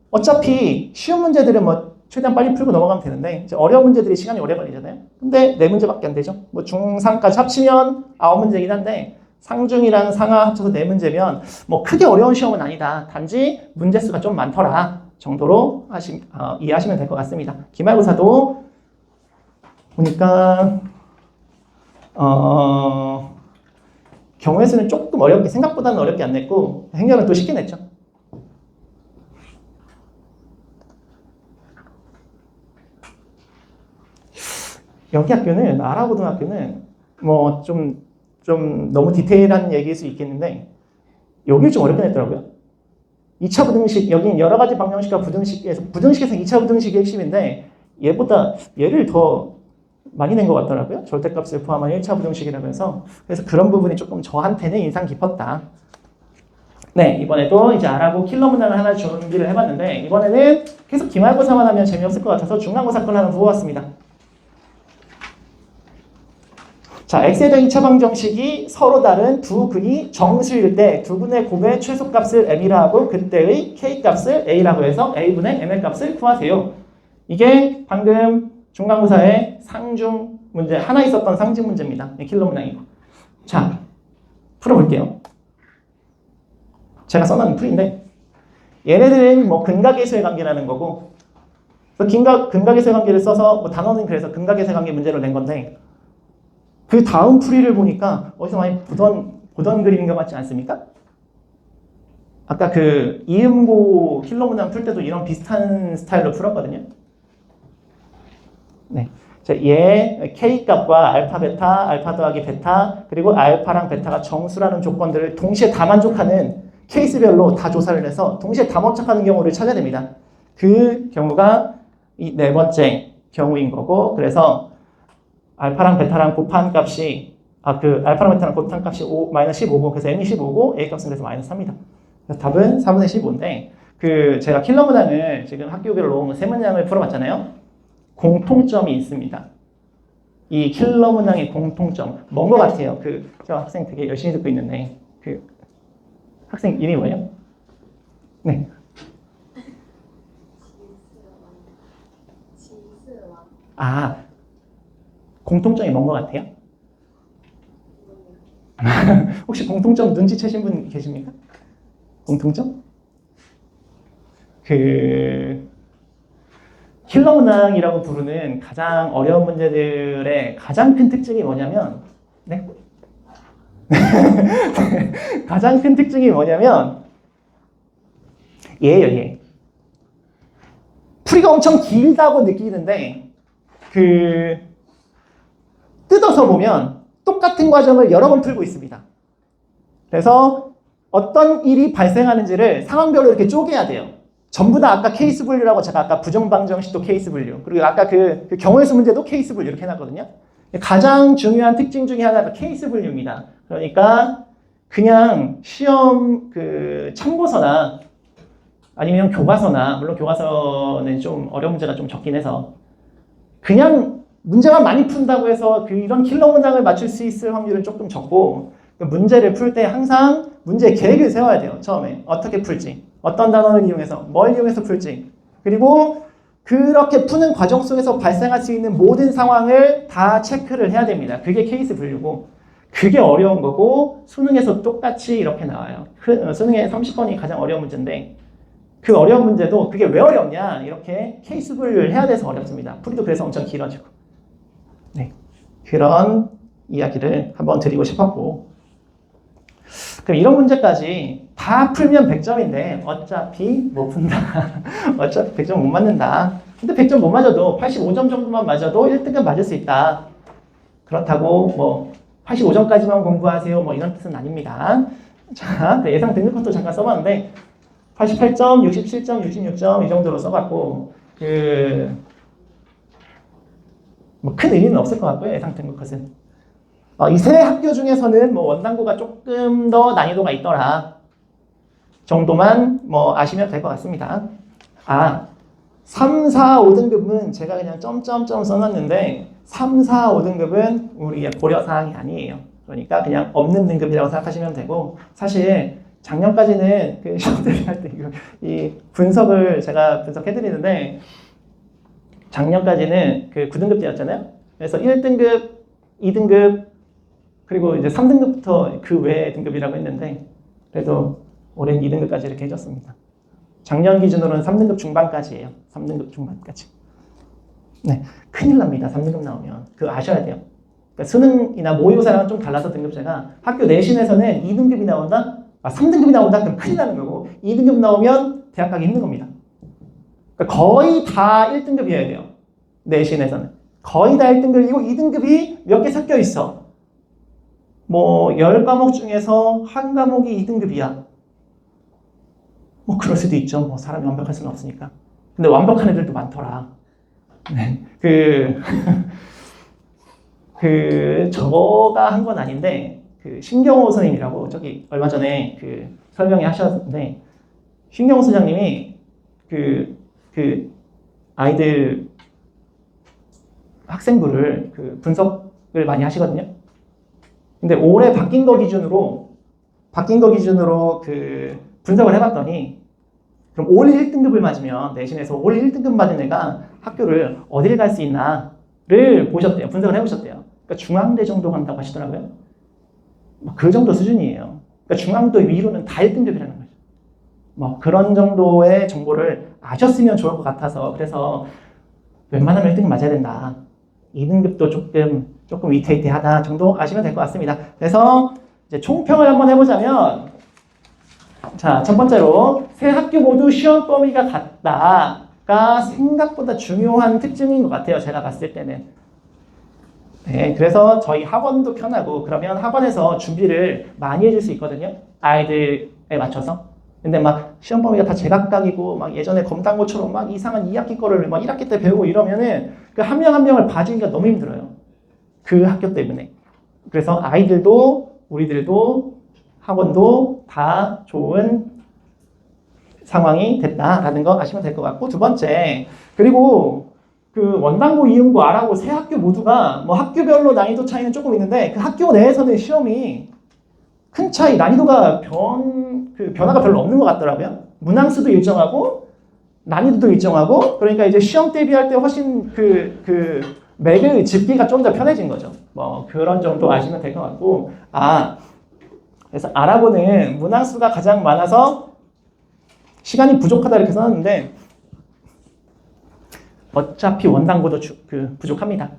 어차피 쉬운 문제들은 뭐 최대한 빨리 풀고 넘어가면 되는데 이제 어려운 문제들이 시간이 오래 걸리잖아요. 근데 4문제밖에 안 되죠. 뭐 중상까지 합치면 9문제이긴 한데 상중이랑 상하 합쳐서 4문제면 뭐 크게 어려운 시험은 아니다. 단지 문제수가 좀 많더라 정도로 이해하시면 될 것 같습니다. 기말고사도 보니까 경우의 수는 조금 어렵게, 생각보다는 어렵게 안 냈고 행렬은 또 쉽게 냈죠. 여기 학교는, 아라고등학교는 뭐 좀 너무 디테일한 얘기일 수 있겠는데 여기 좀 어렵게 냈더라고요. 2차 부등식, 여기는 여러 가지 방정식과 부등식에서 2차 부등식이 핵심인데 얘를 더 많이 낸 것 같더라고요. 절대값을 포함한 1차 부등식이라고 해서. 그래서 그런 부분이 조금 저한테는 인상 깊었다. 네, 이번에도 이제 아라고 킬러 문항을 하나 준비를 해봤는데 이번에는 계속 기말고사만 하면 재미없을 것 같아서 중간고사 걸 하나 부어왔습니다. 자, x에 대한 2차 방정식이 서로 다른 두 근이 정수일 때 두 근의 곱의 최소값을 m이라 하고 그때의 k값을 a라고 해서 a분의 m의 값을 구하세요. 이게 방금 중간고사에 상중 문제, 하나 있었던 상중 문제입니다. 킬러 문항이고. 자, 풀어볼게요. 제가 써놓은 풀인데 얘네들은 뭐 근각계수의 관계라는 거고, 근각계수의 관계를 써서 뭐 단어는 그래서 근각계수의 관계 문제로 낸 건데 그 다음 풀이를 보니까 어디서 많이 보던 그림인 것 같지 않습니까? 아까 그 이음고 킬러 문항 풀 때도 이런 비슷한 스타일로 풀었거든요. 네. 자, 얘 K값과 알파, 베타, 알파 더하기 베타, 그리고 알파랑 베타가 정수라는 조건들을 동시에 다 만족하는 케이스별로 다 조사를 해서 동시에 다 만족하는 경우를 찾아야 됩니다. 그 경우가 이 4번째 경우인 거고, 그래서 알파랑 베타랑 곱한 값이 알파랑 베타랑 곱한 값이 마이너스 15고, 그래서 m이 15고 a 값은 그래서 마이너스 3입니다. 그래서 답은 4분의 15인데 제가 킬러 문항을 지금 학교별로 3문항을 풀어봤잖아요. 공통점이 있습니다. 이 킬러 문항의 공통점 뭔 것 같아요? 저 학생 되게 열심히 듣고 있는데 학생 이름이 뭐예요? 네. 공통점이 뭔 것 같아요? 혹시 공통점 눈치채신 분 계십니까? 공통점? 킬러 문항이라고 부르는 가장 어려운 문제들의 가장 큰 특징이 뭐냐면, 네? 가장 큰 특징이 뭐냐면 얘예요, 얘. 풀이가 엄청 길다고 느끼는데 그 뜯어서 보면 똑같은 과정을 여러 번 풀고 있습니다. 그래서 어떤 일이 발생하는지를 상황별로 이렇게 쪼개야 돼요. 전부 다 아까 케이스 분류라고 제가 아까 부정방정식도 케이스 분류, 그리고 아까 그 경우의 수 문제도 케이스 분류 이렇게 해놨거든요. 가장 중요한 특징 중에 하나가 케이스 분류입니다. 그러니까 그냥 시험 그 참고서나 아니면 교과서나, 물론 교과서는 좀 어려운 문제가 좀 적긴 해서 그냥 문제만 많이 푼다고 해서 이런 킬러 문항을 맞출 수 있을 확률은 조금 적고, 문제를 풀 때 항상 문제 계획을 세워야 돼요. 처음에 어떻게 풀지, 어떤 단어를 이용해서 뭘 이용해서 풀지, 그리고 그렇게 푸는 과정 속에서 발생할 수 있는 모든 상황을 다 체크를 해야 됩니다. 그게 케이스 분류고, 그게 어려운 거고, 수능에서 똑같이 이렇게 나와요. 수능에 30번이 가장 어려운 문제인데, 그 어려운 문제도 그게 왜 어렵냐, 이렇게 케이스 분류를 해야 돼서 어렵습니다. 풀이도 그래서 엄청 길어지고. 네, 그런 이야기를 한번 드리고 싶었고, 그럼 이런 문제까지 다 풀면 100점인데 어차피 못 푼다. 어차피 100점 못 맞는다. 근데 100점 못 맞아도 85점 정도만 맞아도 1등급 맞을 수 있다. 그렇다고 뭐 85점까지만 공부하세요, 뭐 이런 뜻은 아닙니다. 자, 예상 등급부터 잠깐 써봤는데 88점, 67점, 66점 이 정도로 써봤고, 뭐 큰 의미는 없을 것 같고요. 예상 등급 컷은. 이 세 학교 중에서는 뭐 원당고가 조금 더 난이도가 있더라 정도만 뭐 아시면 될 것 같습니다. 3, 4, 5등급은 제가 그냥 점점점 써놨는데 3, 4, 5등급은 우리 고려사항이 아니에요. 그러니까 그냥 없는 등급이라고 생각하시면 되고, 사실 작년까지는 그 시험 대비할 때 이 분석을 제가 분석해드리는데, 작년까지는 그 9등급제였잖아요. 그래서 1등급, 2등급, 그리고 이제 3등급부터 그 외의 등급이라고 했는데, 그래도 올해는 2등급까지 이렇게 해줬습니다. 작년 기준으로는 3등급 중반까지예요. 3등급 중반까지. 네, 큰일 납니다. 3등급 나오면. 그거 아셔야 돼요. 그러니까 수능이나 모의고사랑 좀 달라서 등급제가, 학교 내신에서는 2등급이 나온다? 3등급이 나온다? 그럼 큰일 나는 거고, 2등급 나오면 대학 가기 힘든 겁니다. 그러니까 거의 다 1등급이어야 돼요. 내신에서는. 거의 다 1등급이고 2등급이 몇 개 섞여 있어. 뭐 10과목 중에서 한 과목이 2등급이야. 뭐 그럴 수도 있죠. 뭐 사람이 완벽할 수는 없으니까. 근데 완벽한 애들도 많더라. 네. 저가 한 건 아닌데, 신경호 선생님이라고 저기 얼마 전에 설명회 하셨는데, 신경호 선생님이 아이들 학생부를 분석을 많이 하시거든요. 근데 올해 바뀐 거 기준으로 분석을 해봤더니, 그럼 올 1등급을 맞으면, 내신에서 올 1등급 맞은 애가 학교를 어디를 갈 수 있나를 보셨대요. 분석을 해보셨대요. 그러니까 중앙대 정도 간다고 하시더라고요. 그 정도 수준이에요. 그러니까 중앙대 위로는 다 1등급이라는 거죠. 뭐 그런 정도의 정보를 아셨으면 좋을 것 같아서, 그래서 웬만하면 1등급 맞아야 된다. 2등급도 조금 위태위태하다 정도 아시면 될 것 같습니다. 그래서 이제 총평을 한번 해보자면, 자, 첫 번째로 세 학교 모두 시험 범위가 같다가 생각보다 중요한 특징인 것 같아요. 제가 봤을 때는. 네, 그래서 저희 학원도 편하고, 그러면 학원에서 준비를 많이 해줄 수 있거든요. 아이들에 맞춰서. 근데 막 시험 범위가 다 제각각이고, 막 예전에 검당고처럼 막 이상한 2학기 거를 막 1학기 때 배우고 이러면은 그 한 명 한 명을 봐주기가 너무 힘들어요. 그 학교 때문에. 그래서 아이들도 우리들도 학원도 다 좋은 상황이 됐다라는 거 아시면 될 것 같고, 두 번째, 그리고 원당고, 이응고, 아라고 세 학교 모두가 뭐 학교별로 난이도 차이는 조금 있는데, 그 학교 내에서는 시험이 큰 차이, 난이도가 변화가 별로 없는 것 같더라고요. 문항수도 일정하고 난이도도 일정하고, 그러니까 이제 시험 대비할 때 훨씬 맥을 짚기가 좀 더 편해진 거죠. 뭐 그런 정도 아시면 될 것 같고, 그래서 아라고는 문항수가 가장 많아서 시간이 부족하다 이렇게 써놨는데, 어차피 원당고도 부족합니다.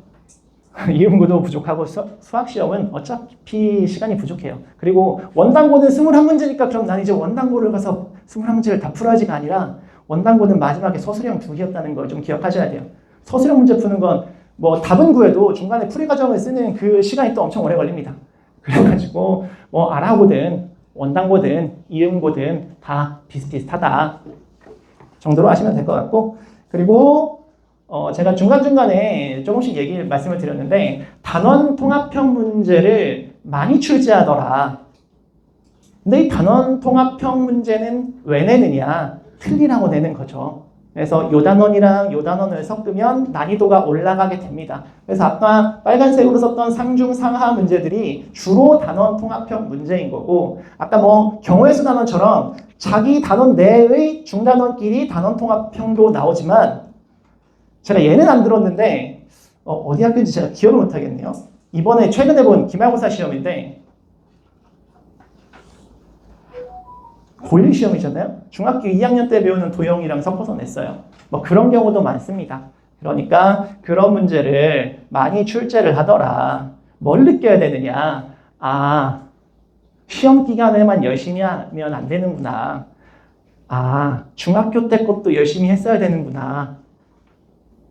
이응고도 부족하고, 수학시험은 어차피 시간이 부족해요. 그리고 원당고는 21문제니까 그럼 난 이제 원당고를 가서 21문제를 다 풀어야지가 아니라, 원당고는 마지막에 서술형 2개였다는 걸 좀 기억하셔야 돼요. 서술형 문제 푸는 건 뭐 답은 구해도 중간에 풀이 과정을 쓰는 그 시간이 또 엄청 오래 걸립니다. 그래가지고 뭐 아라고든 원당고든 이음고든 다 비슷비슷하다 정도로 아시면 될 것 같고, 그리고 제가 중간중간에 조금씩 말씀을 드렸는데 단원 통합형 문제를 많이 출제하더라. 근데 이 단원 통합형 문제는 왜 내느냐? 틀리라고 내는 거죠. 그래서 요 단원이랑 요 단원을 섞으면 난이도가 올라가게 됩니다. 그래서 아까 빨간색으로 썼던 상중 상하 문제들이 주로 단원 통합형 문제인 거고, 아까 뭐 경우의 수 단원처럼 자기 단원 내의 중단원끼리 단원 통합형도 나오지만, 제가 얘는 안 들었는데 어디 학교인지 제가 기억을 못 하겠네요. 이번에 최근에 본 기말고사 시험인데 고1 시험이잖아요. 중학교 2학년 때 배우는 도형이랑 섞어서 냈어요. 뭐 그런 경우도 많습니다. 그러니까 그런 문제를 많이 출제를 하더라. 뭘 느껴야 되느냐? 아, 시험 기간에만 열심히 하면 안 되는구나. 아, 중학교 때 것도 열심히 했어야 되는구나.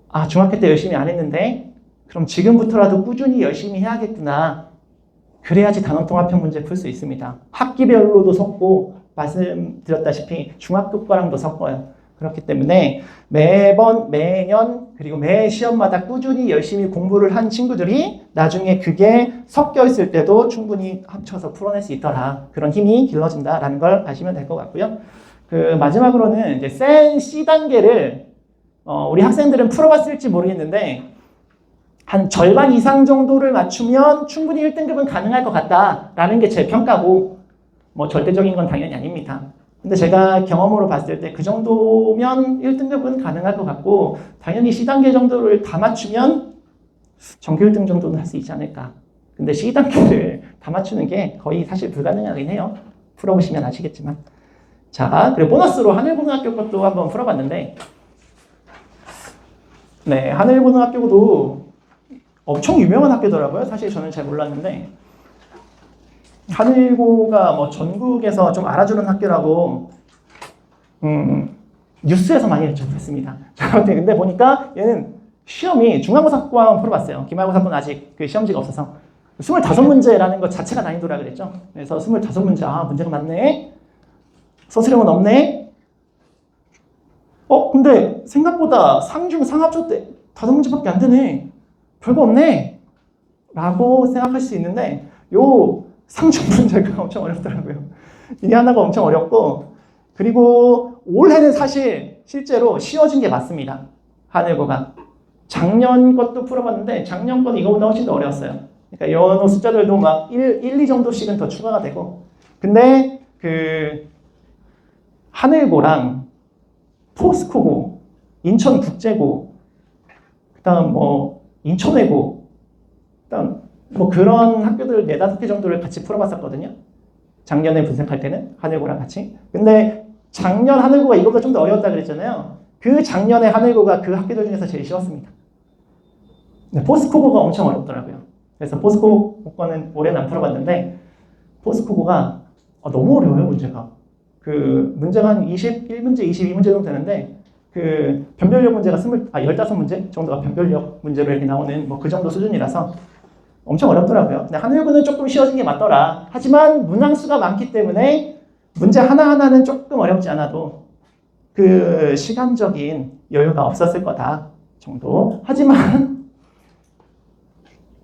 아, 중학교 때 열심히 안 했는데 그럼 지금부터라도 꾸준히 열심히 해야겠구나. 그래야지 단원통합형 문제 풀 수 있습니다. 학기별로도 섞고 말씀드렸다시피 중학교 거랑도 섞어요. 그렇기 때문에 매번 매년 그리고 매 시험마다 꾸준히 열심히 공부를 한 친구들이 나중에 그게 섞여 있을 때도 충분히 합쳐서 풀어낼 수 있더라. 그런 힘이 길러진다라는 걸 아시면 될 것 같고요. 그 마지막으로는 이제 센 C단계를 우리 학생들은 풀어봤을지 모르겠는데 한 절반 이상 정도를 맞추면 충분히 1등급은 가능할 것 같다라는 게 제 평가고, 뭐 절대적인 건 당연히 아닙니다. 근데 제가 경험으로 봤을 때 그 정도면 1등급은 가능할 것 같고, 당연히 C단계 정도를 다 맞추면 전교 1등 정도는 할 수 있지 않을까. 근데 C단계를 다 맞추는 게 거의 사실 불가능하긴 해요. 풀어보시면 아시겠지만. 자, 그리고 보너스로 하늘고등학교 것도 한번 풀어봤는데, 네, 하늘고등학교도 엄청 유명한 학교더라고요. 사실 저는 잘 몰랐는데, 하늘고가 뭐 전국에서 좀 알아주는 학교라고 뉴스에서 많이 접했습니다. 근데 보니까 얘는 시험이 중간고사과만 풀어봤어요. 기말고사는 아직 그 시험지가 없어서 25문제라는 것 자체가 난이도라 그랬죠. 그래서 25문제, 아 문제가 많네. 서술형은 없네. 근데 생각보다 상중 상합조 때 5문제밖에 안 되네. 별거 없네. 라고 생각할 수 있는데 요 상중 문제가 엄청 어렵더라고요. 이게 하나가 엄청 어렵고, 그리고 올해는 사실 실제로 쉬워진 게 맞습니다. 하늘고가. 작년 것도 풀어봤는데 작년 건 이거보다 훨씬 더 어려웠어요. 그러니까 연호 숫자들도 막 1, 2 정도씩은 더 추가가 되고, 근데 그 하늘고랑 포스코고, 인천국제고, 그다음 뭐 인천외고, 그다음 뭐 그런 학교들 4-5개 정도를 같이 풀어봤었거든요. 작년에 분석할 때는 하늘고랑 같이. 근데 작년 하늘고가 이거보다 좀 더 어려웠다 그랬잖아요. 그 작년에 하늘고가 그 학교들 중에서 제일 쉬웠습니다. 네, 포스코고가 엄청 어렵더라고요. 그래서 포스코고 거는 올해는 안 풀어봤는데 포스코고가 너무 어려워요. 문제가. 그 문제가 한 21문제, 22문제 정도 되는데 그 변별력 문제가 15문제 정도가 변별력 문제로 이렇게 나오는 뭐 그 정도 수준이라서 엄청 어렵더라고요. 근데 하늘고는 조금 쉬워진 게 맞더라. 하지만 문항수가 많기 때문에 문제 하나하나는 조금 어렵지 않아도 그 시간적인 여유가 없었을 거다 정도. 하지만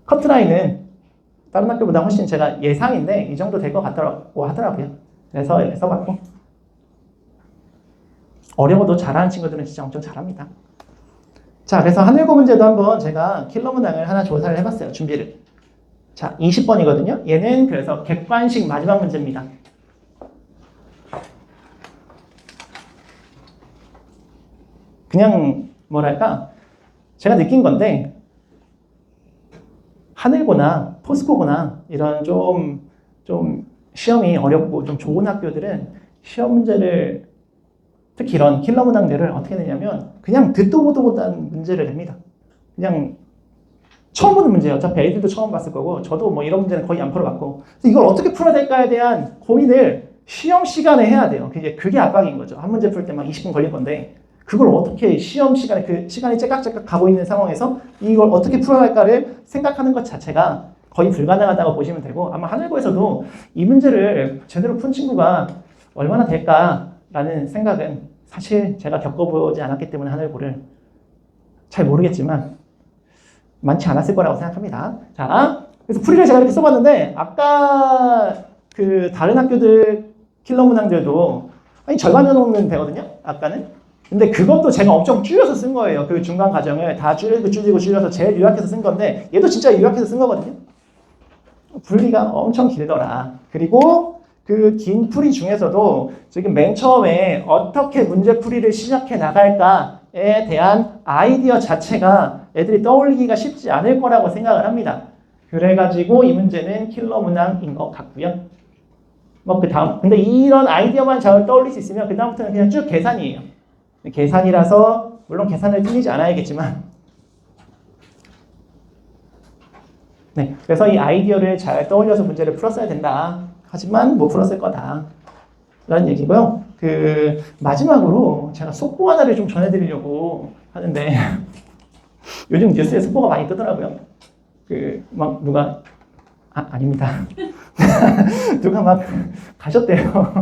커트라인은 다른 학교보다 훨씬 제가 예상인데 이 정도 될 것 같다고 하더라고요. 그래서 이렇게 써봤고, 어려워도 잘하는 친구들은 진짜 엄청 잘합니다. 자, 그래서 하늘고 문제도 한번 제가 킬러 문항을 하나 조사를 해봤어요. 준비를. 자, 20번이거든요. 얘는 그래서 객관식 마지막 문제입니다. 그냥 뭐랄까 제가 느낀 건데 하늘고나 포스코고나 이런 좀 시험이 어렵고 좀 좋은 학교들은 시험 문제를 특히 이런 킬러 문항들을 어떻게 내냐면 그냥 듣도 보도 못한 문제를 냅니다. 그냥 처음 보는 문제예요. 어차피 애들도 처음 봤을 거고 저도 뭐 이런 문제는 거의 안 풀어봤고, 이걸 어떻게 풀어야 될까에 대한 고민을 시험 시간에 해야 돼요. 그게 압박인 거죠. 한 문제 풀 때 막 20분 걸릴 건데 그걸 어떻게 시험 시간에 그 시간이 째깍째깍 가고 있는 상황에서 이걸 어떻게 풀어야 할까를 생각하는 것 자체가 거의 불가능하다고 보시면 되고 아마 하늘고에서도 이 문제를 제대로 푼 친구가 얼마나 될까라는 생각은 사실 제가 겪어보지 않았기 때문에 하늘고를 잘 모르겠지만 많지 않았을 거라고 생각합니다. 자, 그래서 풀이를 제가 이렇게 써봤는데 아까 그 다른 학교들 킬러 문항들도 아니 절반 정도는 되거든요. 아까는. 근데 그것도 제가 엄청 줄여서 쓴 거예요. 그 중간 과정을 다 줄여서 제일 요약해서 쓴 건데 얘도 진짜 요약해서 쓴 거거든요. 풀이가 엄청 길더라. 그리고 그 긴 풀이 중에서도 지금 맨 처음에 어떻게 문제 풀이를 시작해 나갈까에 대한 아이디어 자체가 애들이 떠올리기가 쉽지 않을 거라고 생각을 합니다. 그래가지고 이 문제는 킬러 문항인 것 같고요. 뭐 그 다음 근데 이런 아이디어만 잘 떠올릴 수 있으면 그 다음부터는 그냥 쭉 계산이에요. 계산이라서 물론 계산을 틀리지 않아야겠지만 네, 그래서 이 아이디어를 잘 떠올려서 문제를 풀었어야 된다. 하지만 못 풀었을 거다. 라는 얘기고요. 그 마지막으로 제가 속보 하나를 좀 전해드리려고 하는데 요즘 뉴스에 속보가 많이 뜨더라고요. 그 막 누가 아닙니다. 누가 막 가셨대요.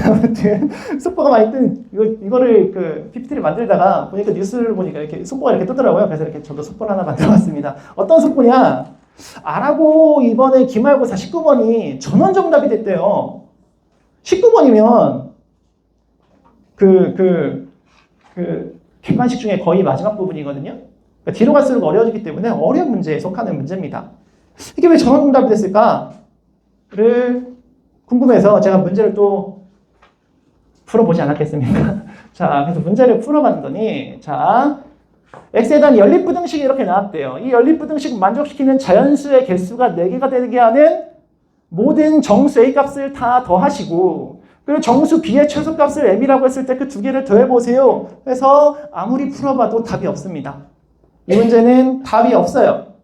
아무튼 속보가 많이 뜬 이거를 그 PPT를 만들다가 보니까 뉴스를 보니까 이렇게 속보가 이렇게 뜨더라고요. 그래서 이렇게 저도 속보를 하나 만들어봤습니다. 어떤 속보냐? 아라고 이번에 기말고사 19번이 전원 정답이 됐대요. 19번이면 그 객관식 중에 거의 마지막 부분이거든요. 그러니까 뒤로 갈수록 어려워지기 때문에 어려운 문제에 속하는 문제입니다. 이게 왜 전원 정답이 됐을까를 궁금해서 제가 문제를 또 풀어보지 않았겠습니까? 자, 그래서 문제를 풀어봤더니 자. x에 대한 연립부등식이 이렇게 나왔대요. 이 연립부등식 만족시키는 자연수의 개수가 4개가 되게 하는 모든 정수 a 값을 다 더하시고 그리고 정수 b의 최소값을 m이라고 했을 때 그 두 개를 더해보세요. 그래서 아무리 풀어봐도 답이 없습니다. 이 문제는 답이 없어요.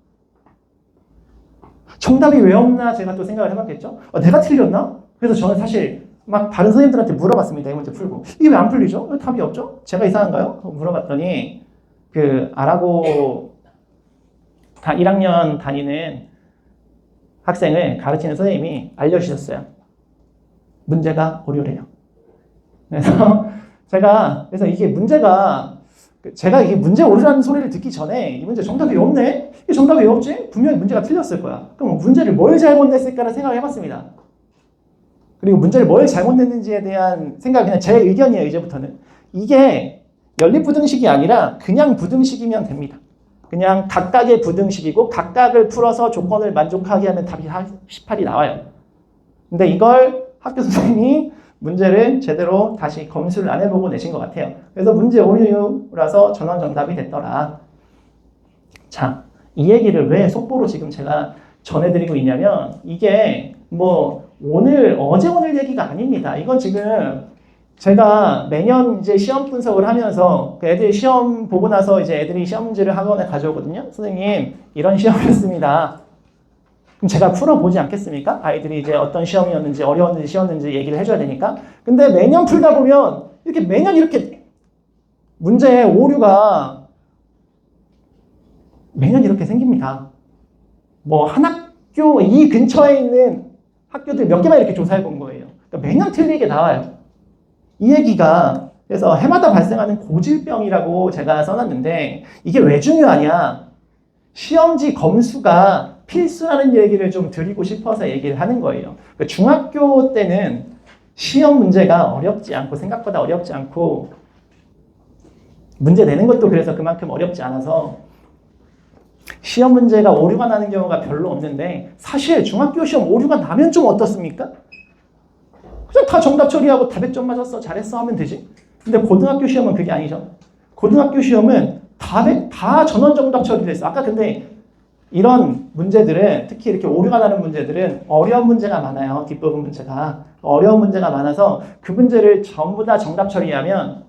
정답이 왜 없나 제가 또 생각을 해봤겠죠. 내가 틀렸나? 그래서 저는 사실 막 다른 선생님들한테 물어봤습니다. 이 문제 풀고. 이게 왜 안 풀리죠? 답이 없죠? 제가 이상한가요? 물어봤더니 그 아라고 1학년 다니는 학생을 가르치는 선생님이 알려주셨어요. 문제가 오류래요. 그래서 이게 문제가 제가 이게 문제 오류라는 소리를 듣기 전에 이 문제 정답이 왜 없네? 이게 정답이 왜 없지? 분명히 문제가 틀렸을 거야. 그럼 문제를 뭘 잘못냈을까를 생각을 해봤습니다. 그리고 문제를 뭘 잘못냈는지에 대한 생각 그냥 제 의견이에요. 이제부터는 이게 연립부등식이 아니라 그냥 부등식이면 됩니다. 그냥 각각의 부등식이고 각각을 풀어서 조건을 만족하게 하면 답이 18이 나와요. 근데 이걸 학교 선생님이 문제를 제대로 다시 검수를 안 해보고 내신 것 같아요. 그래서 문제 오류라서 전원 정답이 됐더라. 자, 이 얘기를 왜 속보로 지금 제가 전해드리고 있냐면 이게 뭐 어제 오늘 얘기가 아닙니다. 이건 지금 제가 매년 이제 시험 분석을 하면서 그 애들 시험 보고 나서 이제 애들이 시험 문제를 학원에 가져오거든요. 선생님, 이런 시험이었습니다. 그럼 제가 풀어보지 않겠습니까? 아이들이 이제 어떤 시험이었는지 어려웠는지 쉬웠는지 얘기를 해줘야 되니까. 근데 매년 풀다 보면 이렇게 매년 이렇게 문제의 오류가 매년 이렇게 생깁니다. 뭐 한 학교 이 근처에 있는 학교들 몇 개만 이렇게 조사해 본 거예요. 그러니까 매년 틀리게 나와요. 이 얘기가 그래서 해마다 발생하는 고질병이라고 제가 써놨는데 이게 왜 중요하냐? 시험지 검수가 필수라는 얘기를 좀 드리고 싶어서 얘기를 하는 거예요. 그러니까 중학교 때는 시험 문제가 어렵지 않고 생각보다 어렵지 않고 문제 내는 것도 그래서 그만큼 어렵지 않아서 시험 문제가 오류가 나는 경우가 별로 없는데 사실 중학교 시험 오류가 나면 좀 어떻습니까? 그냥 다 정답 처리하고 다 100점 맞았어 잘했어 하면 되지. 근데 고등학교 시험은 그게 아니죠. 고등학교 시험은 다 전원 정답 처리를 했어. 아까 근데 이런 문제들은 특히 이렇게 오류가 나는 문제들은 어려운 문제가 많아요. 뒷부분 문제가. 어려운 문제가 많아서 그 문제를 전부 다 정답 처리하면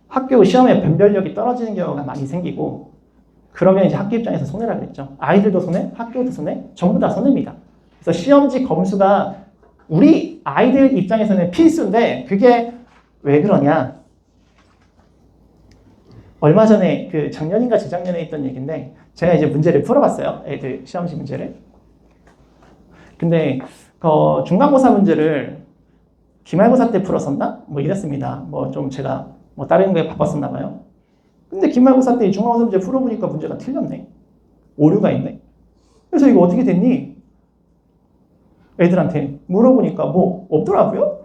학교 시험의 변별력이 떨어지는 경우가 많이 생기고 그러면 이제 학교 입장에서 손해라 그랬죠. 아이들도 손해, 학교도 손해, 전부 다 손해입니다. 그래서 시험지 검수가 우리 아이들 입장에서는 필수인데 그게 왜 그러냐? 얼마 전에 그 작년인가 재작년에 했던 얘기인데 제가 이제 문제를 풀어봤어요. 애들 시험지 문제를. 근데 그 중간고사 문제를 기말고사 때 풀었었나? 뭐 이랬습니다. 뭐 좀 제가 뭐 다른 거에 바빴었나 봐요. 근데 기말고사 때 중간고사 문제 풀어보니까 문제가 틀렸네. 오류가 있네. 그래서 이거 어떻게 됐니? 애들한테 물어보니까 뭐 없더라고요.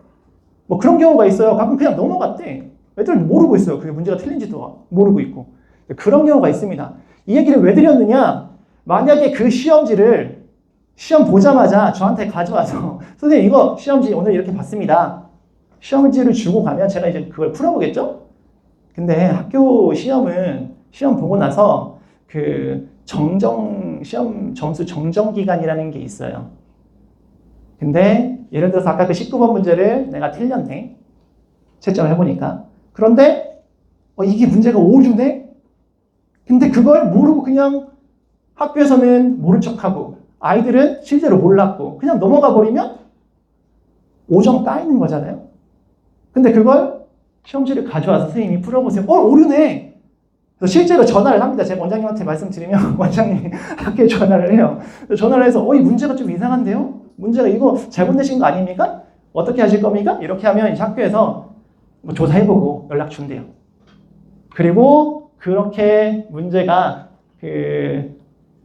뭐 그런 경우가 있어요. 가끔 그냥 넘어갔대. 애들은 모르고 있어요. 그게 문제가 틀린지도 모르고 있고. 그런 경우가 있습니다. 이 얘기를 왜 드렸느냐? 만약에 그 시험지를 시험 보자마자 저한테 가져와서 선생님 이거 시험지 오늘 이렇게 봤습니다. 시험지를 주고 가면 제가 이제 그걸 풀어보겠죠? 근데 학교 시험은 시험 보고 나서 그 시험 점수 정정 기간이라는 게 있어요. 근데 예를 들어서 아까 그 19번 문제를 내가 틀렸네. 채점을 해보니까. 그런데 이게 문제가 오류네? 근데 그걸 모르고 그냥 학교에서는 모른 척하고 아이들은 실제로 몰랐고 그냥 넘어가 버리면 5점 따이는 거잖아요. 근데 그걸 시험지를 가져와서 선생님이 풀어보세요. 오류네! 그래서 실제로 전화를 합니다. 제가 원장님한테 말씀드리면 원장님이 학교에 전화를 해요. 전화를 해서 이 문제가 좀 이상한데요? 문제가 이거 잘못 내신 거 아닙니까? 어떻게 하실 겁니까? 이렇게 하면 이제 학교에서 뭐 조사해보고 연락 준대요. 그리고 그렇게 문제가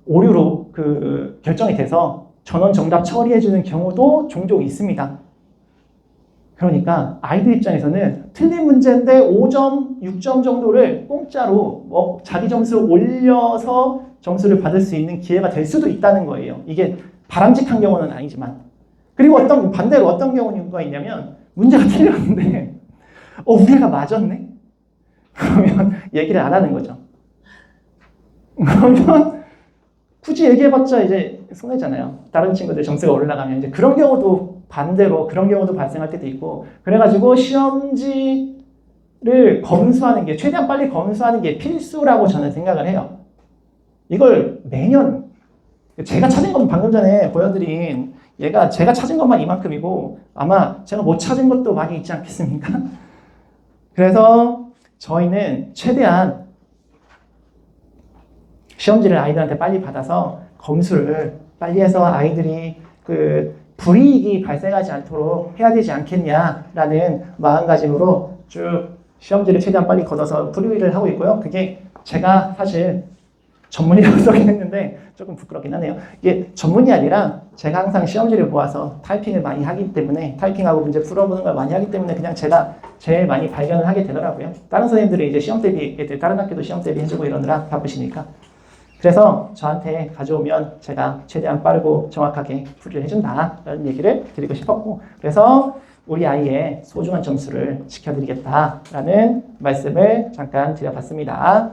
오류로 결정이 돼서 전원 정답 처리해주는 경우도 종종 있습니다. 그러니까 아이들 입장에서는 틀린 문제인데 5점, 6점 정도를 공짜로 자기 점수를 올려서 점수를 받을 수 있는 기회가 될 수도 있다는 거예요. 이게 바람직한 경우는 아니지만. 그리고 반대로 어떤 경우가 있냐면 문제가 틀렸는데 우리 애가 맞았네? 그러면 얘기를 안 하는 거죠. 그러면 굳이 얘기해봤자 이제 손해잖아요. 다른 친구들 점수가 올라가면 이제 그런 경우도 반대로 그런 경우도 발생할 때도 있고 그래가지고 시험지를 검수하는 게 최대한 빨리 검수하는 게 필수라고 저는 생각을 해요. 이걸 매년 제가 찾은 건 방금 전에 보여드린 얘가 제가 찾은 것만 이만큼이고 아마 제가 못 찾은 것도 많이 있지 않겠습니까? 그래서 저희는 최대한 시험지를 아이들한테 빨리 받아서 검수를 빨리 해서 아이들이 불이익이 발생하지 않도록 해야 되지 않겠냐라는 마음가짐으로 쭉 시험지를 최대한 빨리 걷어서 풀이를 하고 있고요. 그게 제가 사실 전문이라고 써긴 했는데 조금 부끄럽긴 하네요. 이게 전문이 아니라 제가 항상 시험지를 보아서 타이핑을 많이 하기 때문에 타이핑하고 문제 풀어보는 걸 많이 하기 때문에 그냥 제가 제일 많이 발견을 하게 되더라고요. 다른 선생님들이 이제 시험 대비, 다른 학교도 시험 대비 해주고 이러느라 바쁘시니까. 그래서 저한테 가져오면 제가 최대한 빠르고 정확하게 풀이를 해준다라는 얘기를 드리고 싶었고 그래서 우리 아이의 소중한 점수를 지켜드리겠다라는 말씀을 잠깐 드려봤습니다.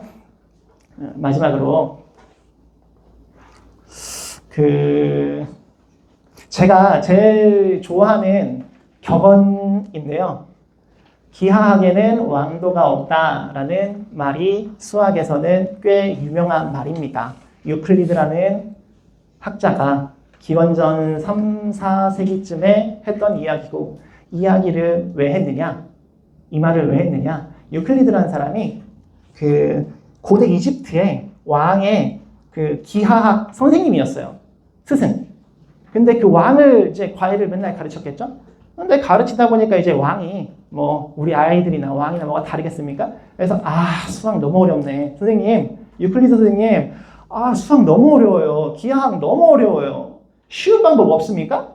마지막으로 제가 제일 좋아하는 격언인데요. 기하학에는 왕도가 없다라는 말이 수학에서는 꽤 유명한 말입니다. 유클리드라는 학자가 기원전 3, 4세기쯤에 했던 이야기고 이 이야기를 왜 했느냐? 이 말을 왜 했느냐? 유클리드라는 사람이 고대 이집트의 왕의 기하학 선생님이었어요. 스승. 근데 그 왕을 이제 과외를 맨날 가르쳤겠죠? 근데 가르치다 보니까 이제 왕이 우리 아이들이나 왕이나 뭐가 다르겠습니까? 그래서 수학 너무 어렵네. 선생님, 유클리드 선생님, 수학 너무 어려워요. 기하학 너무 어려워요. 쉬운 방법 없습니까?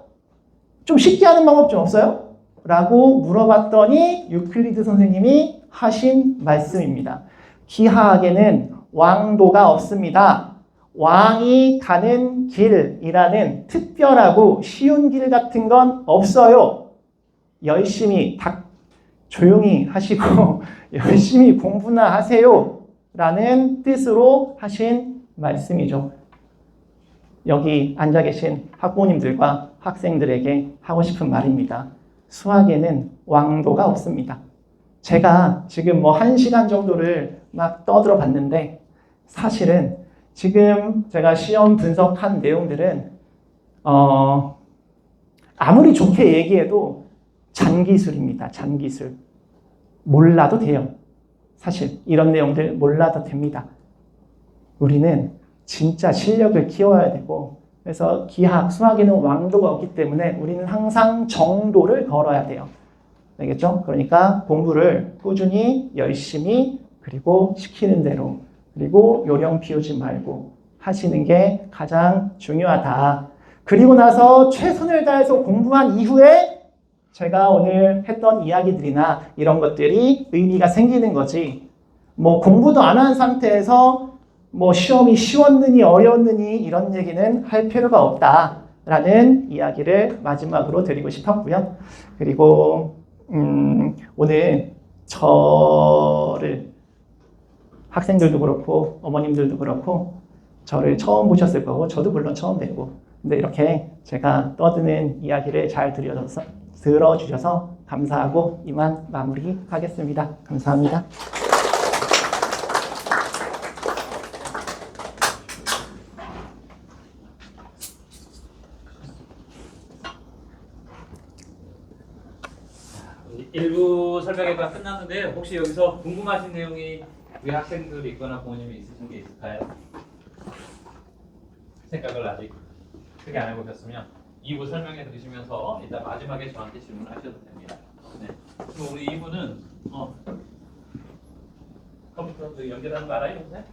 좀 쉽게 하는 방법 좀 없어요? 라고 물어봤더니 유클리드 선생님이 하신 말씀입니다. 기하학에는 왕도가 없습니다. 왕이 가는 길이라는 특별하고 쉬운 길 같은 건 없어요. 열심히 조용히 하시고 열심히 공부나 하세요. 라는 뜻으로 하신 말씀이죠. 여기 앉아 계신 학부모님들과 학생들에게 하고 싶은 말입니다. 수학에는 왕도가 없습니다. 제가 지금 1시간 정도를 막 떠들어 봤는데 사실은 지금 제가 시험 분석한 내용들은 아무리 좋게 얘기해도 잔기술입니다. 잔기술. 몰라도 돼요. 사실 이런 내용들 몰라도 됩니다. 우리는 진짜 실력을 키워야 되고 그래서 기하, 수학에는 왕도가 없기 때문에 우리는 항상 정도를 걸어야 돼요. 알겠죠? 그러니까 공부를 꾸준히 열심히 그리고 시키는 대로 그리고 요령 피우지 말고 하시는 게 가장 중요하다. 그리고 나서 최선을 다해서 공부한 이후에 제가 오늘 했던 이야기들이나 이런 것들이 의미가 생기는 거지. 뭐 공부도 안 한 상태에서 뭐 시험이 쉬웠느니 어려웠느니 이런 얘기는 할 필요가 없다라는 이야기를 마지막으로 드리고 싶었고요. 그리고 오늘 저를 학생들도 그렇고 어머님들도 그렇고 저를 처음 보셨을 거고 저도 물론 처음 뵙고 근데 이렇게 제가 떠드는 이야기를 잘 들어주셔서 감사하고 이만 마무리하겠습니다. 감사합니다. 일부 설명회가 끝났는데 혹시 여기서 궁금하신 내용이 우리 학생들이 있거나 부모님이 있으신 게 있을까요? 생각을 아직 크게 안 해보셨으면 2부 설명회 들으시면서 이따 마지막에 저한테 질문하셔도 됩니다. 네. 그럼 우리 2부는 컴퓨터 연결하는 거 알아요? 네?